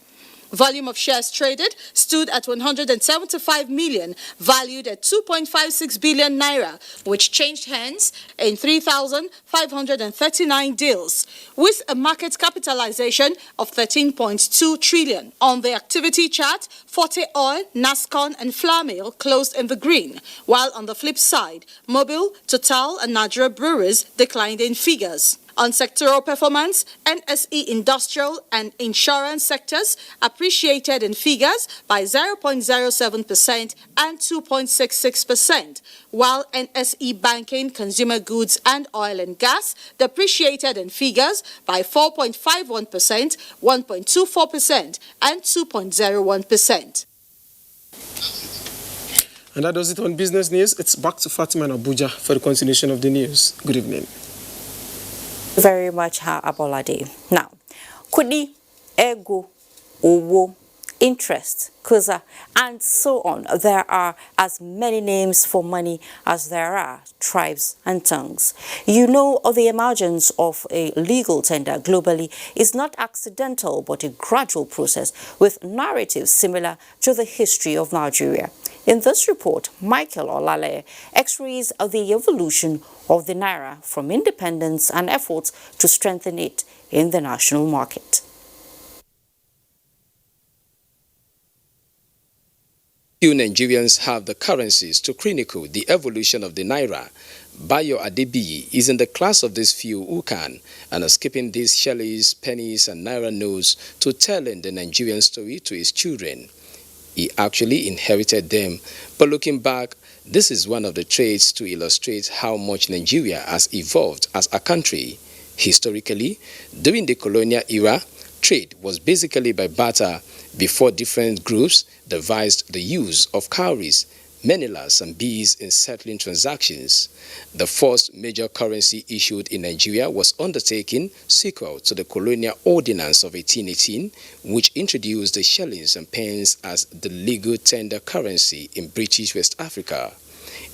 Volume of shares traded stood at 175 million, valued at 2.56 billion naira, which changed hands in 3,539 deals, with a market capitalization of 13.2 trillion. On the activity chart, Forte Oil, Nascon and Flamil closed in the green, while on the flip side, Mobil, Total and Nigeria Breweries declined in figures. On sectoral performance, NSE industrial and insurance sectors appreciated in figures by 0.07% and 2.66%, while NSE banking, consumer goods and oil and gas depreciated in figures by 4.51%, 1.24% and 2.01%. And that does it on business news. It's back to Fatima and Abuja for the continuation of the news. Good evening. Very much, Abolade. Now, kudi, ego, owo, interest, kuza, and so on. There are as many names for money as there are tribes and tongues. The emergence of a legal tender globally is not accidental but a gradual process with narratives similar to the history of Nigeria. In this report, Michael Olale x-rays the evolution of the naira from independence and efforts to strengthen it in the national market. Few Nigerians have the currencies to chronicle the evolution of the naira. Bayo Adebiyi is in the class of these few who can and are skipping these shillings, pennies and naira notes to telling the Nigerian story to his children. He actually inherited them, but looking back, this is one of the traits to illustrate how much Nigeria has evolved as a country. Historically, during the colonial era, trade was basically by barter before different groups devised the use of cowries, menelas and bees in settling transactions. The first major currency issued in Nigeria was undertaken sequel to the colonial ordinance of 1818, which introduced the shillings and pence as the legal tender currency in British West Africa.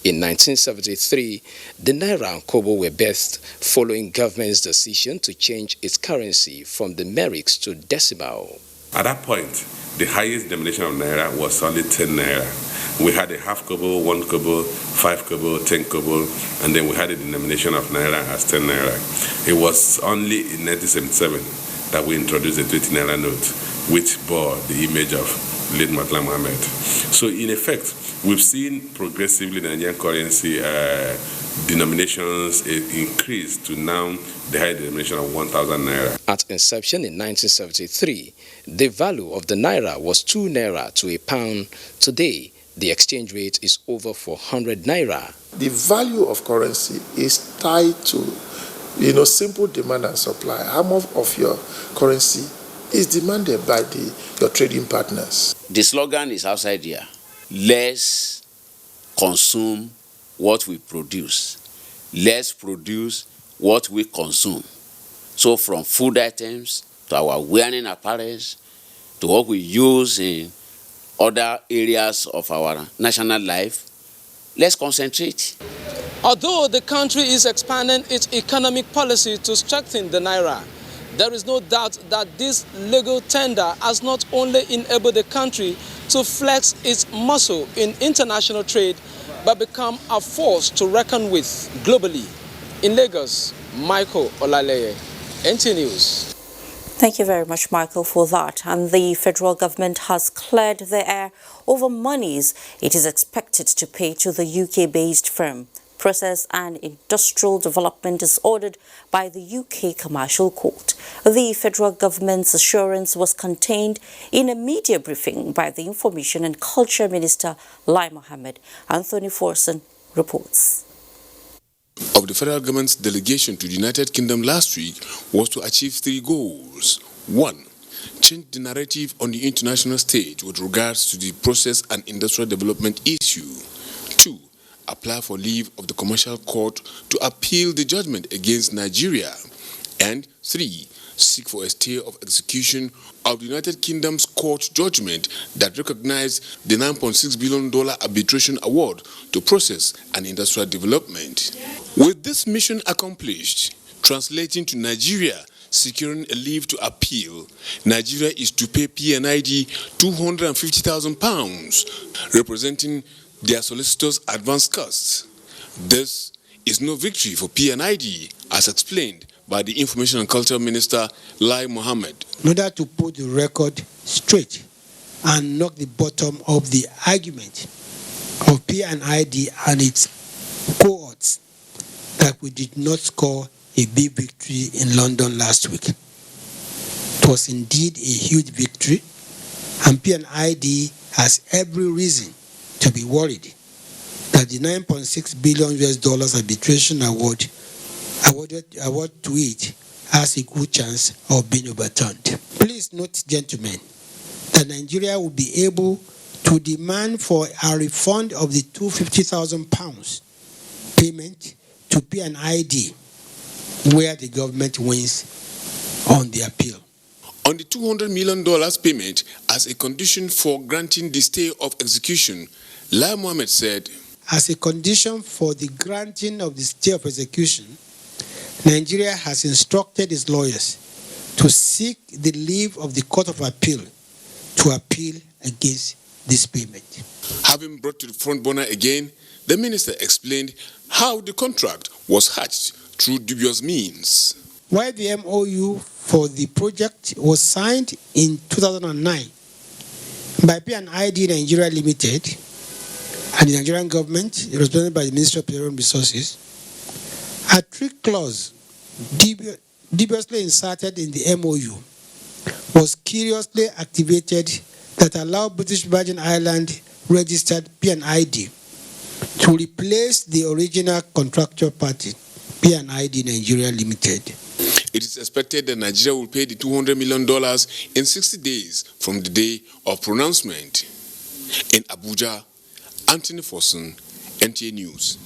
In 1973, the naira and kobo were birthed following government's decision to change its currency from the merix to decimal. At that point, the highest denomination of naira was only 10 naira. We had a half kobo, 1 kobo, 5 kobo, 10 kobo, and then we had a denomination of naira as 10 naira. It was only in 1977 that we introduced the 20 naira note, which bore the image of late Mahatma Gandhi. So in effect, we've seen progressively the Nigerian currency denominations increase to now the high denomination of 1,000 naira. At inception in 1973, the value of the naira was 2 naira to a pound. Today, the exchange rate is over 400 naira. The value of currency is tied to, simple demand and supply. How much of your currency is demanded by your trading partners. The slogan is outside here. Let's consume what we produce. Let's produce what we consume. So from food items to our wearing apparels to what we use in other areas of our national life, let's concentrate. Although the country is expanding its economic policy to strengthen the naira, there is no doubt that this legal tender has not only enabled the country to flex its muscle in international trade, but become a force to reckon with globally. In Lagos, Michael Olaleye, NT News. Thank you very much, Michael, for that. And the federal government has cleared the air over monies it is expected to pay to the UK-based firm. Process and Industrial Development is ordered by the UK Commercial Court. The federal government's assurance was contained in a media briefing by the Information and Culture Minister, Lai Mohammed. Anthony Forson reports. Of the federal government's delegation to the United Kingdom last week was to achieve 3 goals. 1. Change the narrative on the international stage with regards to the process and industrial development issue. 2. Apply for leave of the Commercial Court to appeal the judgment against Nigeria. And 3. Seek for a stay of execution of the United Kingdom's court judgment that recognized the $9.6 billion arbitration award to process and industrial development. With this mission accomplished, translating to Nigeria securing a leave to appeal, Nigeria is to pay P&ID £250,000, representing their solicitors' advance costs. This is no victory for P&ID, as explained by the Information and Culture Minister, Lai Mohammed. In order to put the record straight and knock the bottom of the argument of P&ID and its cohorts that we did not score a big victory in London last week. It was indeed a huge victory, and P&ID has every reason to be worried that the $9.6 billion arbitration award to it has a good chance of being overturned. Please note, gentlemen, that Nigeria will be able to demand for a refund of the £250,000 payment to P&ID where the government wins on the appeal. On the $200 million payment as a condition for granting the stay of execution, Lai Mohammed said, as a condition for the granting of the stay of execution, Nigeria has instructed its lawyers to seek the leave of the Court of Appeal to appeal against this payment. Having brought to the front burner again, the minister explained how the contract was hatched through dubious means. While the MOU for the project was signed in 2009 by P&ID Nigeria Limited and the Nigerian government, represented by the Ministry of Petroleum Resources, a trick clause dubiously inserted in the MOU was curiously activated that allowed British Virgin Island registered P&ID to replace the original contractual party, P&ID Nigeria Limited. It is expected that Nigeria will pay the $200 million in 60 days from the day of pronouncement. In Abuja, Anthony Forson, NTA News.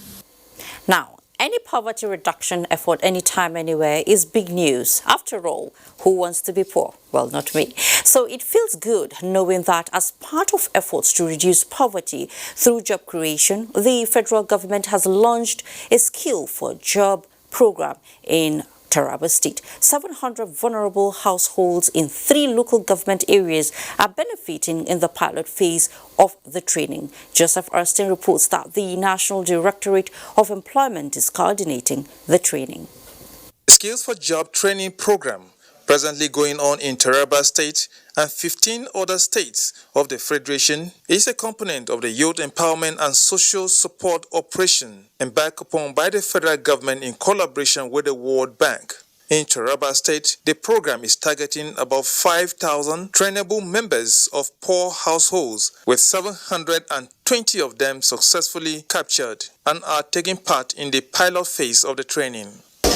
Now, any poverty reduction effort anytime, anywhere is big news. After all, who wants to be poor? Well, not me. So it feels good knowing that as part of efforts to reduce poverty through job creation, the federal government has launched a Skill for Job program in Taraba State. 700 vulnerable households in 3 local government areas are benefiting in the pilot phase of the training. Joseph Erskine reports that the National Directorate of Employment is coordinating the training. The Skills for Job training program, presently going on in Taraba State and 15 other states of the Federation, is a component of the Youth Empowerment and Social Support Operation embarked upon by the federal government in collaboration with the World Bank. In Taraba State, the program is targeting about 5,000 trainable members of poor households, with 720 of them successfully captured and are taking part in the pilot phase of the training.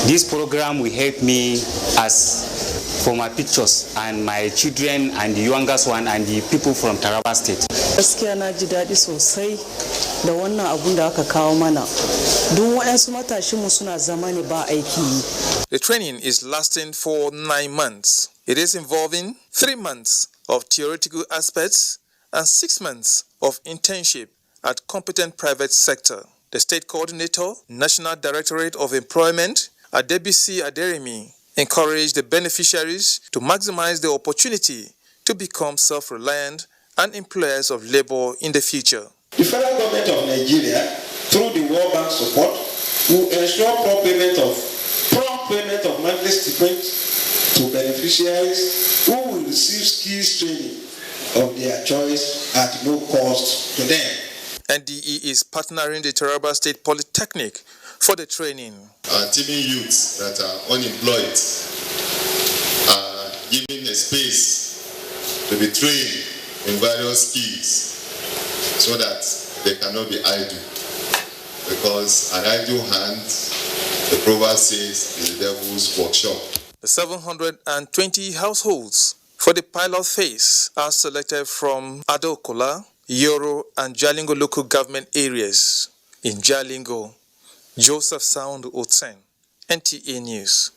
This program will help me as for my pictures and my children and the youngest one and the people from Taraba State. Gaskiya na ji daɗi sosai da wannan abun da aka kawo mana. Duk waɗansu matashinmu suna zama ne ba aiki. The training is lasting for 9 months. It is involving 3 months of theoretical aspects and 6 months of internship at competent private sector. The State Coordinator, National Directorate of Employment, Adebisi Aderemi, encouraged the beneficiaries to maximize the opportunity to become self-reliant and employers of labor in the future. The federal government of Nigeria, through the World Bank support, will ensure prompt payment of monthly stipends to beneficiaries who will receive skills training of their choice at no cost to them. NDE is partnering the Taraba State Polytechnic for the training. Our teeming youths that are unemployed are given a space to be trained in various skills so that they cannot be idle. Because an idle hand, the proverb says, is the devil's workshop. The 720 households for the pilot phase are selected from Adokola, Yoro and Jalingo local government areas. In Jalingo, Joseph Sound Otsen, NTA News.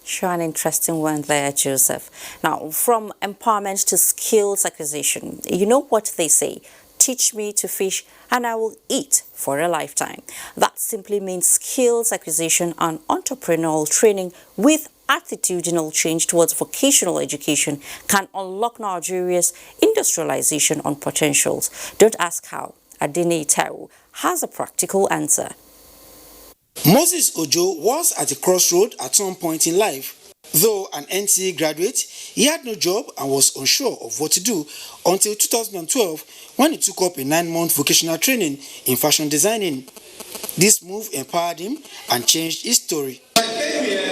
Sure, an interesting one there, Joseph. Now, from empowerment to skills acquisition, you know what they say, teach me to fish and I will eat for a lifetime. That simply means skills acquisition and entrepreneurial training with attitudinal change towards vocational education can unlock Nigeria's industrialization on potentials. Don't ask how. Adini Taiwo has a practical answer. Moses Ojo was at a crossroad at some point in life. Though an NCE graduate, he had no job and was unsure of what to do until 2012 when he took up a 9-month vocational training in fashion designing. This move empowered him and changed his story. I came here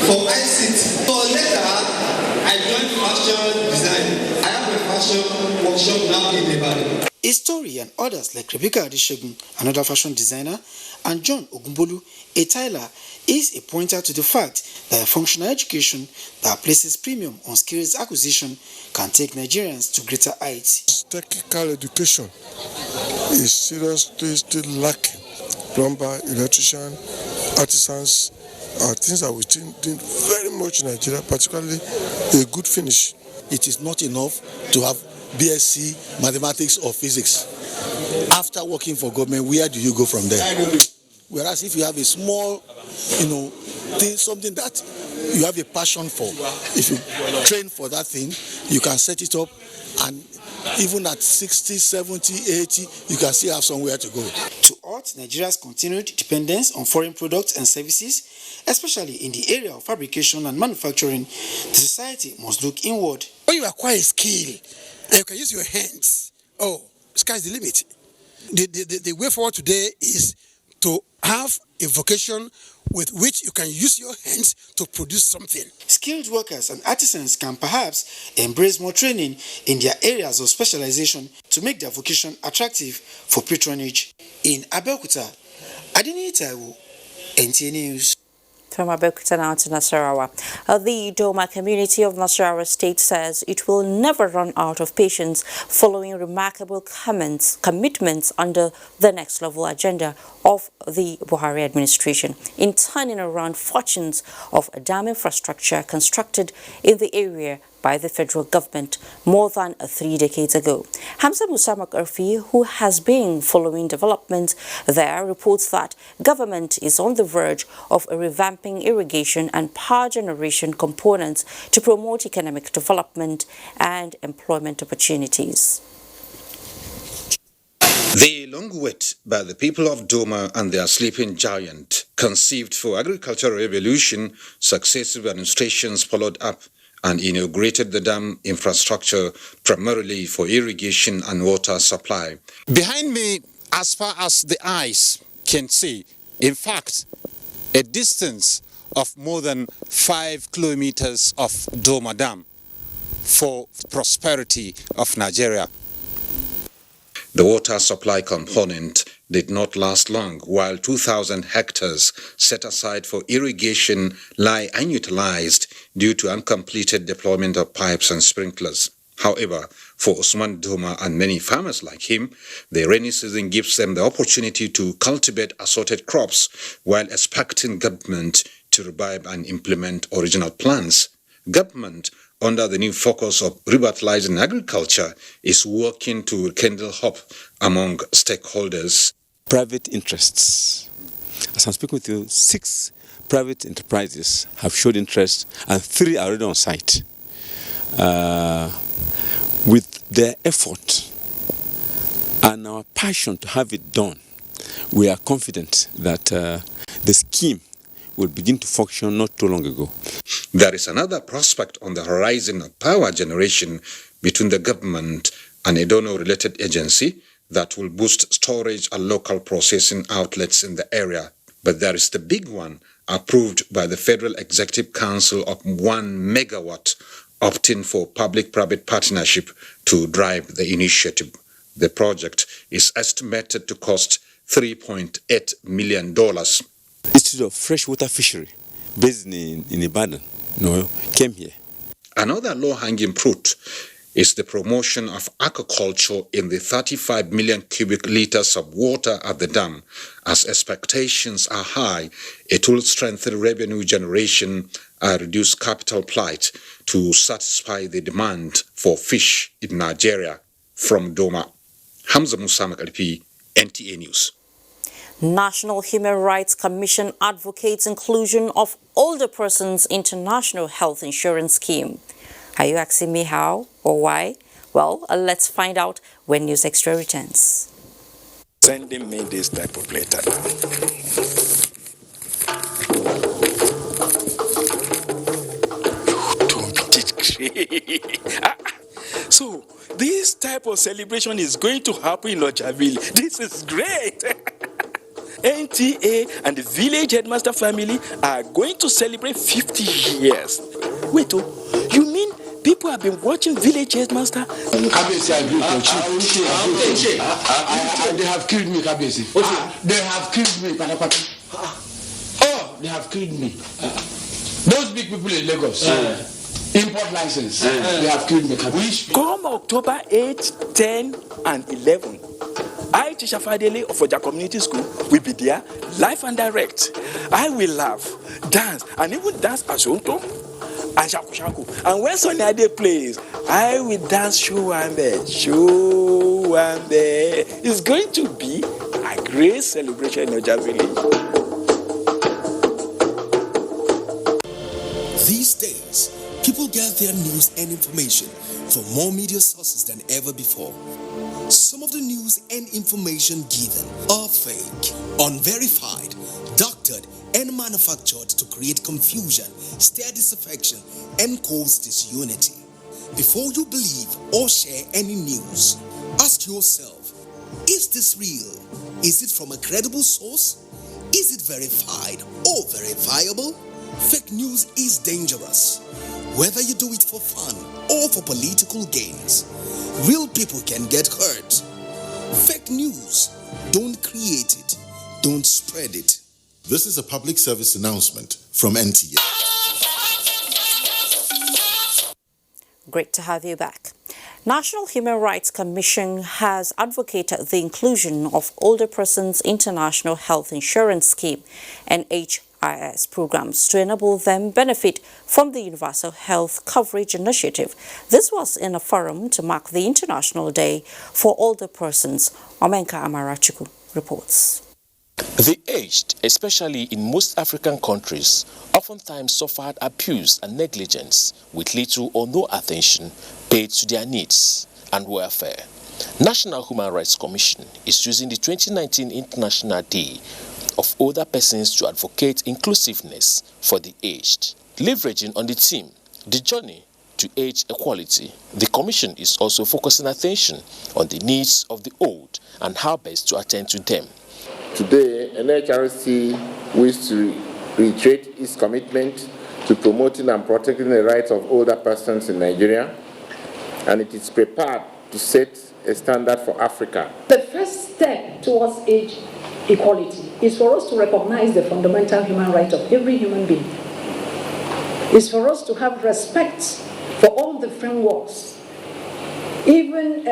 for ICT. So later, I joined fashion design. I have a fashion workshop now in Ibadan. His story and others like Rebecca Adeshegun, another fashion designer, and John Ogumbolu, a tailor, is a pointer to the fact that a functional education that places premium on skills acquisition can take Nigerians to greater heights. Technical education is seriously still lacking. Plumber, electrician, artisans are things that we still need very much in Nigeria, particularly a good finish. It is not enough to have BSc mathematics or physics. After working for government, where do you go from there? Whereas if you have a small, thing, something that you have a passion for, if you train for that thing, you can set it up, and even at 60, 70, 80, you can still have somewhere to go. To halt Nigeria's continued dependence on foreign products and services, especially in the area of fabrication and manufacturing, the society must look inward. When you acquire a skill, and you can use your hands, sky's the limit. The way forward today is to have a vocation with which you can use your hands to produce something. Skilled workers and artisans can perhaps embrace more training in their areas of specialization to make their vocation attractive for patronage. In Abeokuta, Adini Taiwo, NTA News. From Abeokuta now to Nasarawa. The Doma community of Nasarawa State says it will never run out of patience following remarkable commitments under the next level agenda of the Buhari administration in turning around fortunes of dam infrastructure constructed in the area by the federal government more than 3 decades ago. Hamza Musa Makarfi, who has been following developments there, reports that government is on the verge of revamping irrigation and power generation components to promote economic development and employment opportunities. The long wait by the people of Doma and their sleeping giant, conceived for agricultural revolution, successive administrations followed up and inaugurated the dam infrastructure primarily for irrigation and water supply. Behind me, as far as the eyes can see, in fact, a distance of more than 5 kilometers of Doma Dam for prosperity of Nigeria. The water supply component did not last long, while 2,000 hectares set aside for irrigation lie unutilized due to uncompleted deployment of pipes and sprinklers. However, for Usman Doma and many farmers like him, the rainy season gives them the opportunity to cultivate assorted crops while expecting government to revive and implement original plans. Government, under the new focus of revitalizing agriculture, is working to rekindle hope among stakeholders. Private interests. As I'm speaking with you, 6 private enterprises have showed interest and 3 are already on site. With their effort and our passion to have it done, we are confident that the scheme will begin to function not too long ago. There is another prospect on the horizon of power generation between the government and a donor-related agency that will boost storage and local processing outlets in the area. But there is the big one approved by the Federal Executive Council of 1 megawatt, opting for public-private partnership to drive the initiative. The project is estimated to cost $3.8 million. Institute of Freshwater Fishery, based in Ibadan, came here. Another low-hanging fruit is the promotion of aquaculture in the 35 million cubic liters of water at the dam. As expectations are high, it will strengthen revenue generation and reduce capital plight to satisfy the demand for fish in Nigeria. From Doma, Hamza Musa Makalpi, NTA News. National Human Rights Commission advocates inclusion of older persons into National Health Insurance Scheme. Are you asking me how or why? Well, let's find out when News Extra returns. Sending me this type of letter. So, this type of celebration is going to happen in Ojaville. This is great. NTA and the village headmaster family are going to celebrate 50 years. Wait, you mean people have been watching village headmaster? They have killed me, Kabesi. They have killed me, Oh, they have killed me. Those big people in Lagos. Import license. They have killed me. Come October 8, 10, and 11. I, Teacher Fadele of Oja Community School, will be there live and direct. I will laugh, dance, and even dance Asonto and Shaku Shaku. And when Sonny Ade plays, I will dance Showambe. It's going to be a great celebration in Oja Village. These days, people get their news and information from more media sources than ever before. Some of the news and information given are fake, unverified, doctored, and manufactured to create confusion, stir disaffection, and cause disunity. Before you believe or share any news, ask yourself, is this real? Is it from a credible source? Is it verified or verifiable? Fake news is dangerous. Whether you do it for fun or for political gains, real people can get hurt. Fake news, don't create it, don't spread it. This is a public service announcement from NTA. Great to have you back. National Human Rights Commission has advocated the inclusion of older persons international health insurance scheme and HIS programs to enable them benefit from the Universal Health Coverage Initiative. This was in a forum to mark the International Day for Older Persons. Omenka Amarachuku reports. The aged, especially in most African countries, oftentimes suffered abuse and negligence with little or no attention paid to their needs and welfare. National Human Rights Commission is using the 2019 International Day of Older Persons to advocate inclusiveness for the aged. Leveraging on the theme, the journey to age equality, the Commission is also focusing attention on the needs of the old and how best to attend to them. Today, NHRC wishes to reiterate its commitment to promoting and protecting the rights of older persons in Nigeria, and it is prepared to set a standard for Africa. The first first step towards age equality is for us to recognize the fundamental human right of every human being. It's for us to have respect for all the frameworks. Even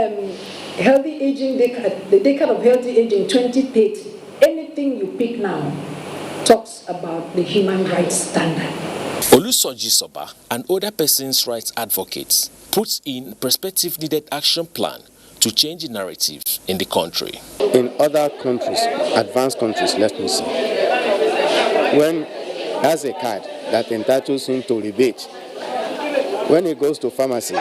healthy aging decade, the decade of healthy aging 2030, anything you pick now talks about the human rights standard. Olusoji Soba and other persons' rights advocates puts in prospective needed action plan to change the narrative in the country. In other countries, advanced countries, let me say, when has a card that entitles him to rebate, when he goes to pharmacy,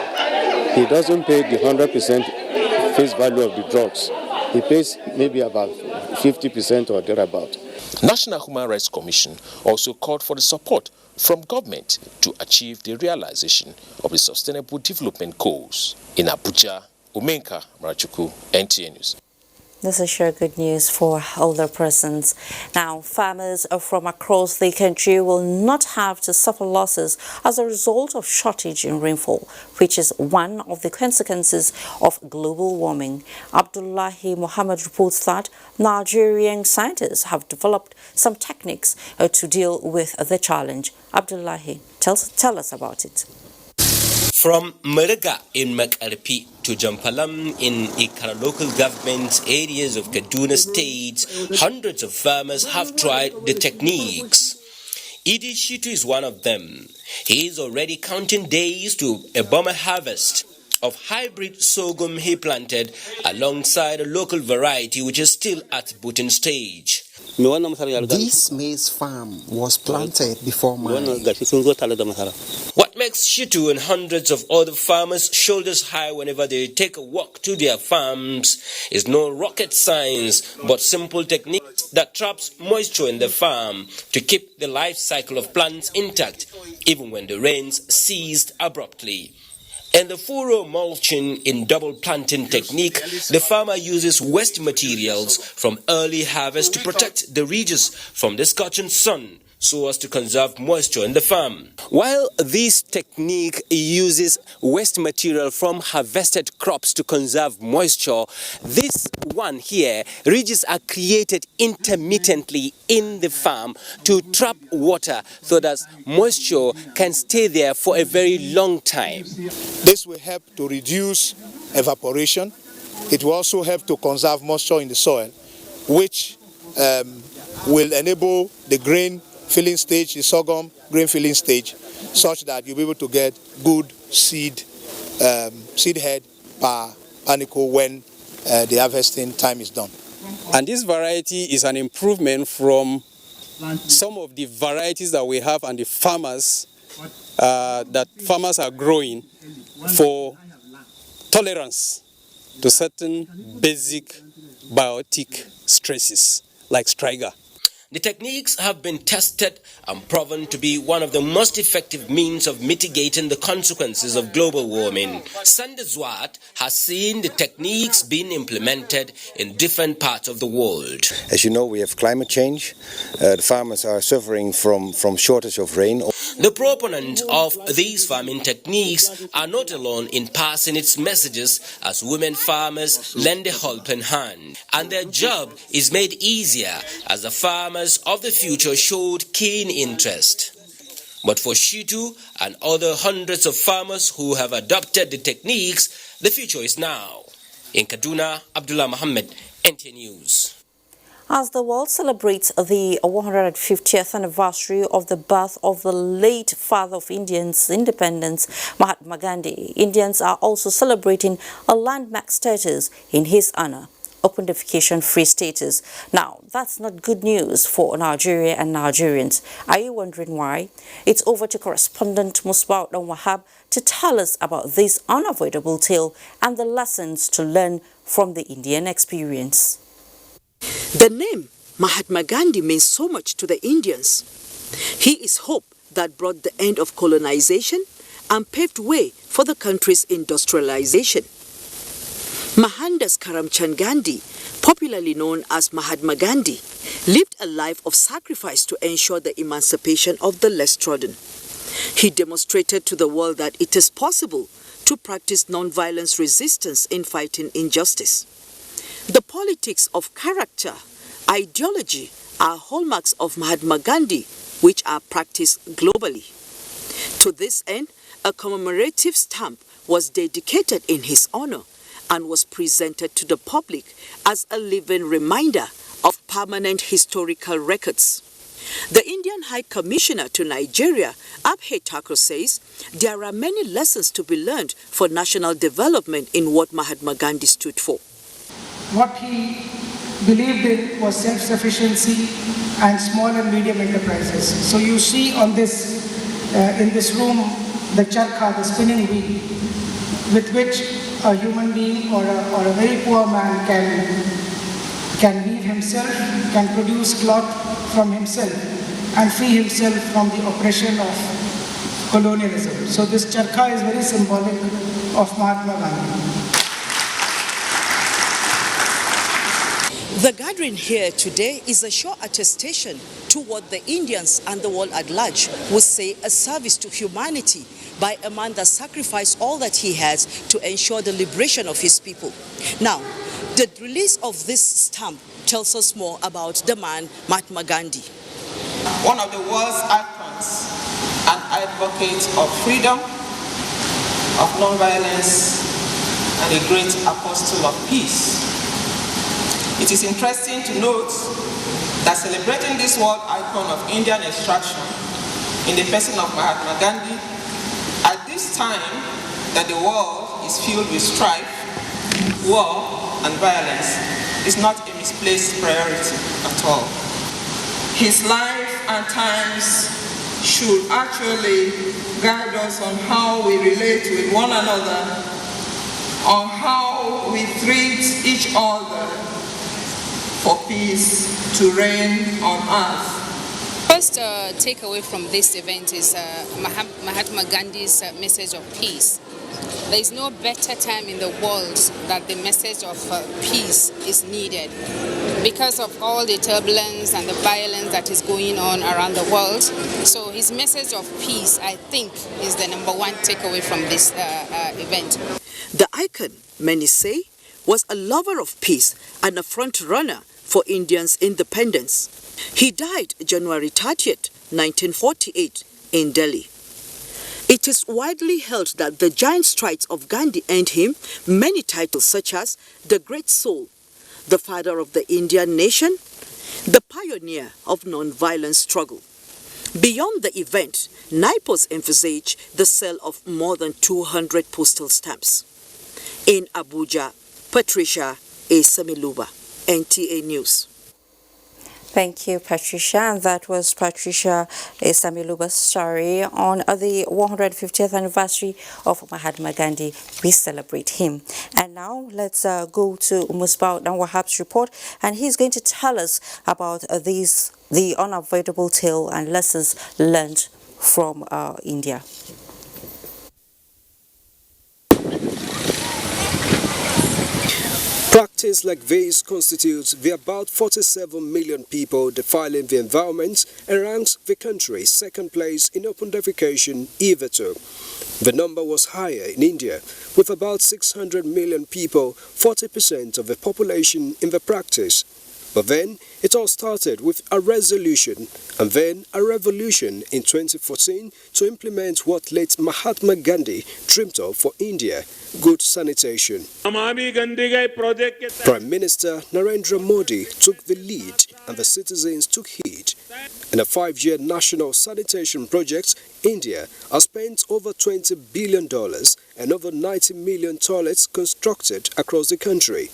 he doesn't pay the 100% face value of the drugs. He pays maybe about 50% or thereabout. National Human Rights Commission also called for the support from government to achieve the realization of the Sustainable Development Goals. In Abuja, Umenka Marachuku, NTA News. This is sure good news for older persons. Now, farmers from across the country will not have to suffer losses as a result of shortage in rainfall, which is one of the consequences of global warming. Abdullahi Muhammad reports that Nigerian scientists have developed some techniques to deal with the challenge. Abdullahi, tell us about it. From Maraga in Makarpi to Jampalam in Ikara local government areas of Kaduna State, hundreds of farmers have tried the techniques. Idi Shitu is one of them. He is already counting days to a bomber harvest of hybrid sorghum he planted alongside a local variety which is still at booting stage. This maize farm was planted before mine. What makes Shitu and hundreds of other farmers shoulders high whenever they take a walk to their farms is no rocket science, but simple techniques that traps moisture in the farm to keep the life cycle of plants intact, even when the rains ceased abruptly. In the furrow mulching in double planting technique, the farmer uses waste materials from early harvest to protect the ridges from the scorching sun so as to conserve moisture in the farm. While this technique uses waste material from harvested crops to conserve moisture, this one here, ridges are created intermittently in the farm to trap water so that moisture can stay there for a very long time. This will help to reduce evaporation. It will also help to conserve moisture in the soil, which will enable the grain filling stage, the sorghum grain filling stage, such that you'll be able to get good seed head per panicle when the harvesting time is done. And this variety is an improvement from some of the varieties that we have and the farmers that farmers are growing for tolerance to certain basic biotic stresses like striga. The techniques have been tested and proven to be one of the most effective means of mitigating the consequences of global warming. Sandeswat has seen the techniques being implemented in different parts of the world. As you know, we have climate change. The farmers are suffering from shortage of rain. The proponents of these farming techniques are not alone in passing its messages, as women farmers lend a helping hand. And their job is made easier as the farmers of the future showed keen interest. But for Shitu and other hundreds of farmers who have adopted the techniques, the future is now. In Kaduna, Abdullah Muhammad, NTA News. As the world celebrates the 150th anniversary of the birth of the late father of Indians' independence, Mahatma Gandhi, Indians are also celebrating a landmark status in his honor, open defecation-free status. Now, that's not good news for Nigeria and Nigerians. Are you wondering why? It's over to correspondent Musbaut Wahab to tell us about this unavoidable tale and the lessons to learn from the Indian experience. The name Mahatma Gandhi means so much to the Indians. He is hope that brought the end of colonization and paved way for the country's industrialization. Mohandas Karamchand Gandhi, popularly known as Mahatma Gandhi, lived a life of sacrifice to ensure the emancipation of the less trodden. He demonstrated to the world that it is possible to practice non-violence resistance in fighting injustice. The politics of character, ideology are hallmarks of Mahatma Gandhi, which are practiced globally. To this end, a commemorative stamp was dedicated in his honor and was presented to the public as a living reminder of permanent historical records. The Indian High Commissioner to Nigeria, Abhay Thakur, says there are many lessons to be learned for national development in what Mahatma Gandhi stood for. What he believed in was self-sufficiency and small and medium enterprises. So you see on this, in this room, the charkha, the spinning wheel, with which a human being or a very poor man can weave himself, can produce cloth from himself and free himself from the oppression of colonialism. So this charkha is very symbolic of Mahatma Gandhi. The gathering here today is a sure attestation to what the Indians and the world at large would say a service to humanity by a man that sacrificed all that he has to ensure the liberation of his people. Now, the release of this stamp tells us more about the man Mahatma Gandhi. One of the world's icons, an advocate of freedom, of non-violence, and a great apostle of peace. It is interesting to note that celebrating this world icon of Indian extraction in the person of Mahatma Gandhi at this time that the world is filled with strife, war, and violence is not a misplaced priority at all. His life and times should actually guide us on how we relate with one another, on how we treat each other, for peace to reign on earth. First takeaway from this event is Mahatma Gandhi's message of peace. There is no better time in the world that the message of peace is needed because of all the turbulence and the violence that is going on around the world. So his message of peace, I think, is the number one takeaway from this event. The icon, many say, was a lover of peace and a front-runner for Indians' independence. He died January 30th, 1948 in Delhi. It is widely held that the giant strides of Gandhi earned him many titles such as the Great Soul, the father of the Indian nation, the pioneer of non-violent struggle. Beyond the event, NIPOS envisaged the sale of more than 200 postal stamps. In Abuja, Patricia A. Samiluba, NTA News. Thank you, Patricia. And that was Patricia Samiluba's story on the 150th anniversary of Mahatma Gandhi. We celebrate him. And now let's go to Musbao Wahab's report, and he's going to tell us about the unavoidable tale and lessons learned from India. Practice like this constitutes the about 47 million people defiling the environment and ranks the country second place in open defecation hitherto. The number was higher in India, with about 600 million people, 40% of the population in the practice. But then it all started with a resolution and then a revolution in 2014 to implement what late Mahatma Gandhi dreamt of for India, good sanitation. Prime Minister Narendra Modi took the lead and the citizens took heed. In a 5-year national sanitation project, India has spent over $20 billion and over 90 million toilets constructed across the country.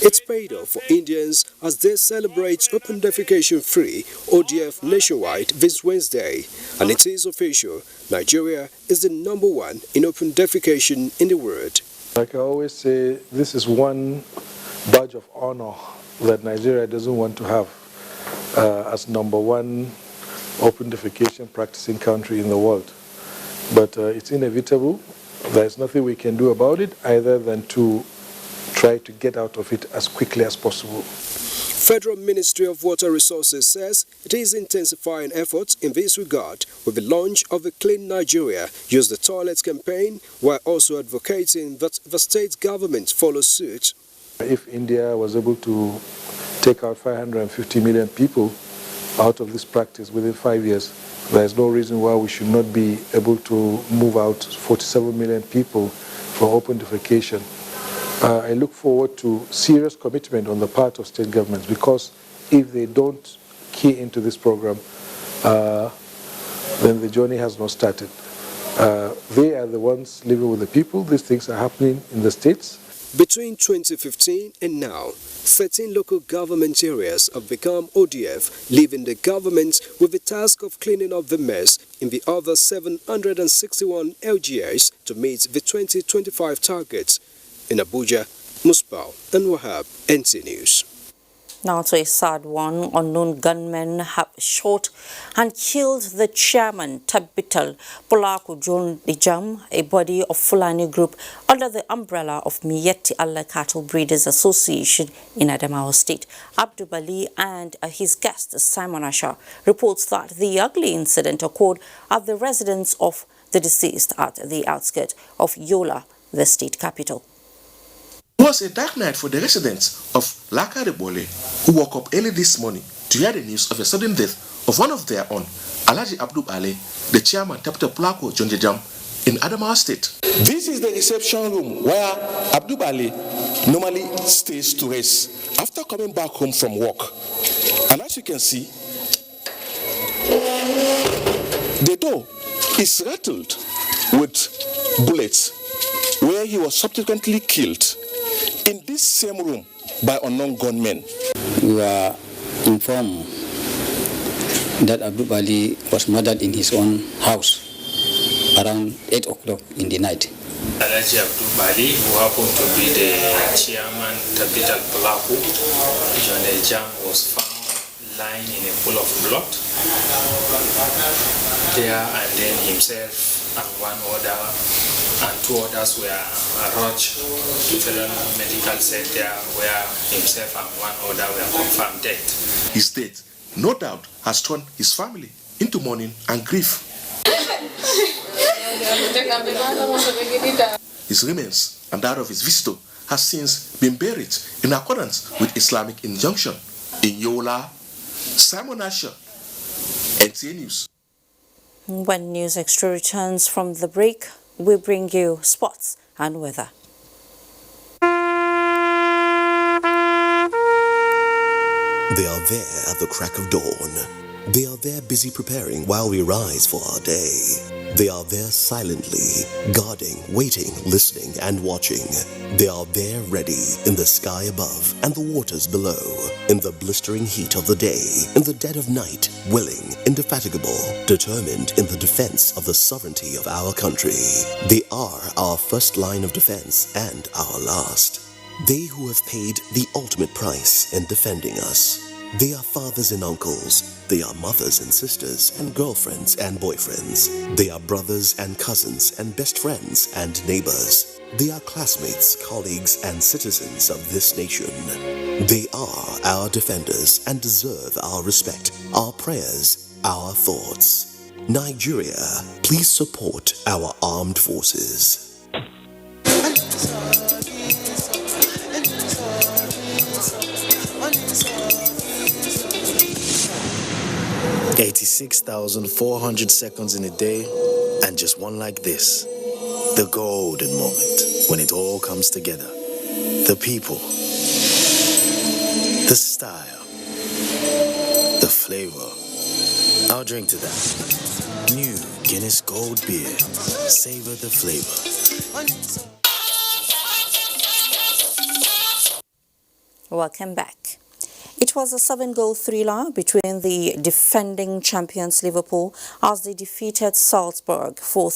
It's paid off for Indians as they celebrate Open Defecation Free ODF nationwide this Wednesday. And it is official, Nigeria is the #1 in open defecation in the world. Like I always say, this is one badge of honor that Nigeria doesn't want to have as #1 open defecation practicing country in the world. But it's inevitable. There's nothing we can do about it other than to try to get out of it as quickly as possible. Federal Ministry of Water Resources says it is intensifying efforts in this regard with the launch of the Clean Nigeria Use the Toilets campaign, while also advocating that the state government follow suit. If India was able to take out 550 million people out of this practice within 5 years, there is no reason why we should not be able to move out 47 million people from open defecation. I look forward to serious commitment on the part of state governments, because if they don't key into this program, then the journey has not started. They are the ones living with the people. These things are happening in the states. Between 2015 and now, 13 local government areas have become ODF, leaving the government with the task of cleaning up the mess in the other 761 LGAs to meet the 2025 targets. In Abuja, Musbao and Wahab, NT News. Now to a sad one. Unknown gunmen have shot and killed the chairman, Tabital Polaku John Dijam, a body of Fulani group under the umbrella of Miyetti Allah Cattle Breeders Association in Adamawa State. Abdul Bali and his guest, Simon Asha, reports that the ugly incident occurred at the residence of the deceased at the outskirts of Yola, the state capital. It was a dark night for the residents of Lakarebole, who woke up early this morning to hear the news of a sudden death of one of their own, Alhaji Abdul Ali, the chairman, Tapita Plako Jonjejam, in Adamawa State. This is the reception room where Abdul Ali normally stays to rest after coming back home from work. And as you can see, the door is rattled with bullets, where he was subsequently killed in this same room by unknown gunmen. We were informed that Abdul Ali was murdered in his own house around 8 o'clock in the night. Alhaji Abdul Ali, who happened to be the chairman, Tabital Polaku Jonjejam, was found lying in a pool of blood there, and then himself and one other and two others were rushed to Federal Medical Center, where himself and one other were confirmed dead. His death, no doubt, has thrown his family into mourning and grief. His remains and that of his visitor has since been buried in accordance with Islamic injunction. In Yola, Simon Asher, NTA News. When News Extra returns from the break, we bring you sports and weather. They are there at the crack of dawn. They are there busy preparing while we rise for our day. They are there silently, guarding, waiting, listening, and watching. They are there ready in the sky above and the waters below, in the blistering heat of the day, in the dead of night, willing, indefatigable, determined in the defense of the sovereignty of our country. They are our first line of defense and our last. They who have paid the ultimate price in defending us. They are fathers and uncles. They are mothers and sisters and girlfriends and boyfriends. They are brothers and cousins and best friends and neighbors. They are classmates, colleagues, and citizens of this nation. They are our defenders and deserve our respect, our prayers, our thoughts. Nigeria, please support our armed forces. 86,400 seconds in a day, and just one like this. The golden moment when it all comes together. The people, the style, the flavor. I'll drink to that. New Guinness Gold Beer. Savor the flavor. Welcome back. It was a 7-goal thriller between the defending champions Liverpool as they defeated Salzburg 4-3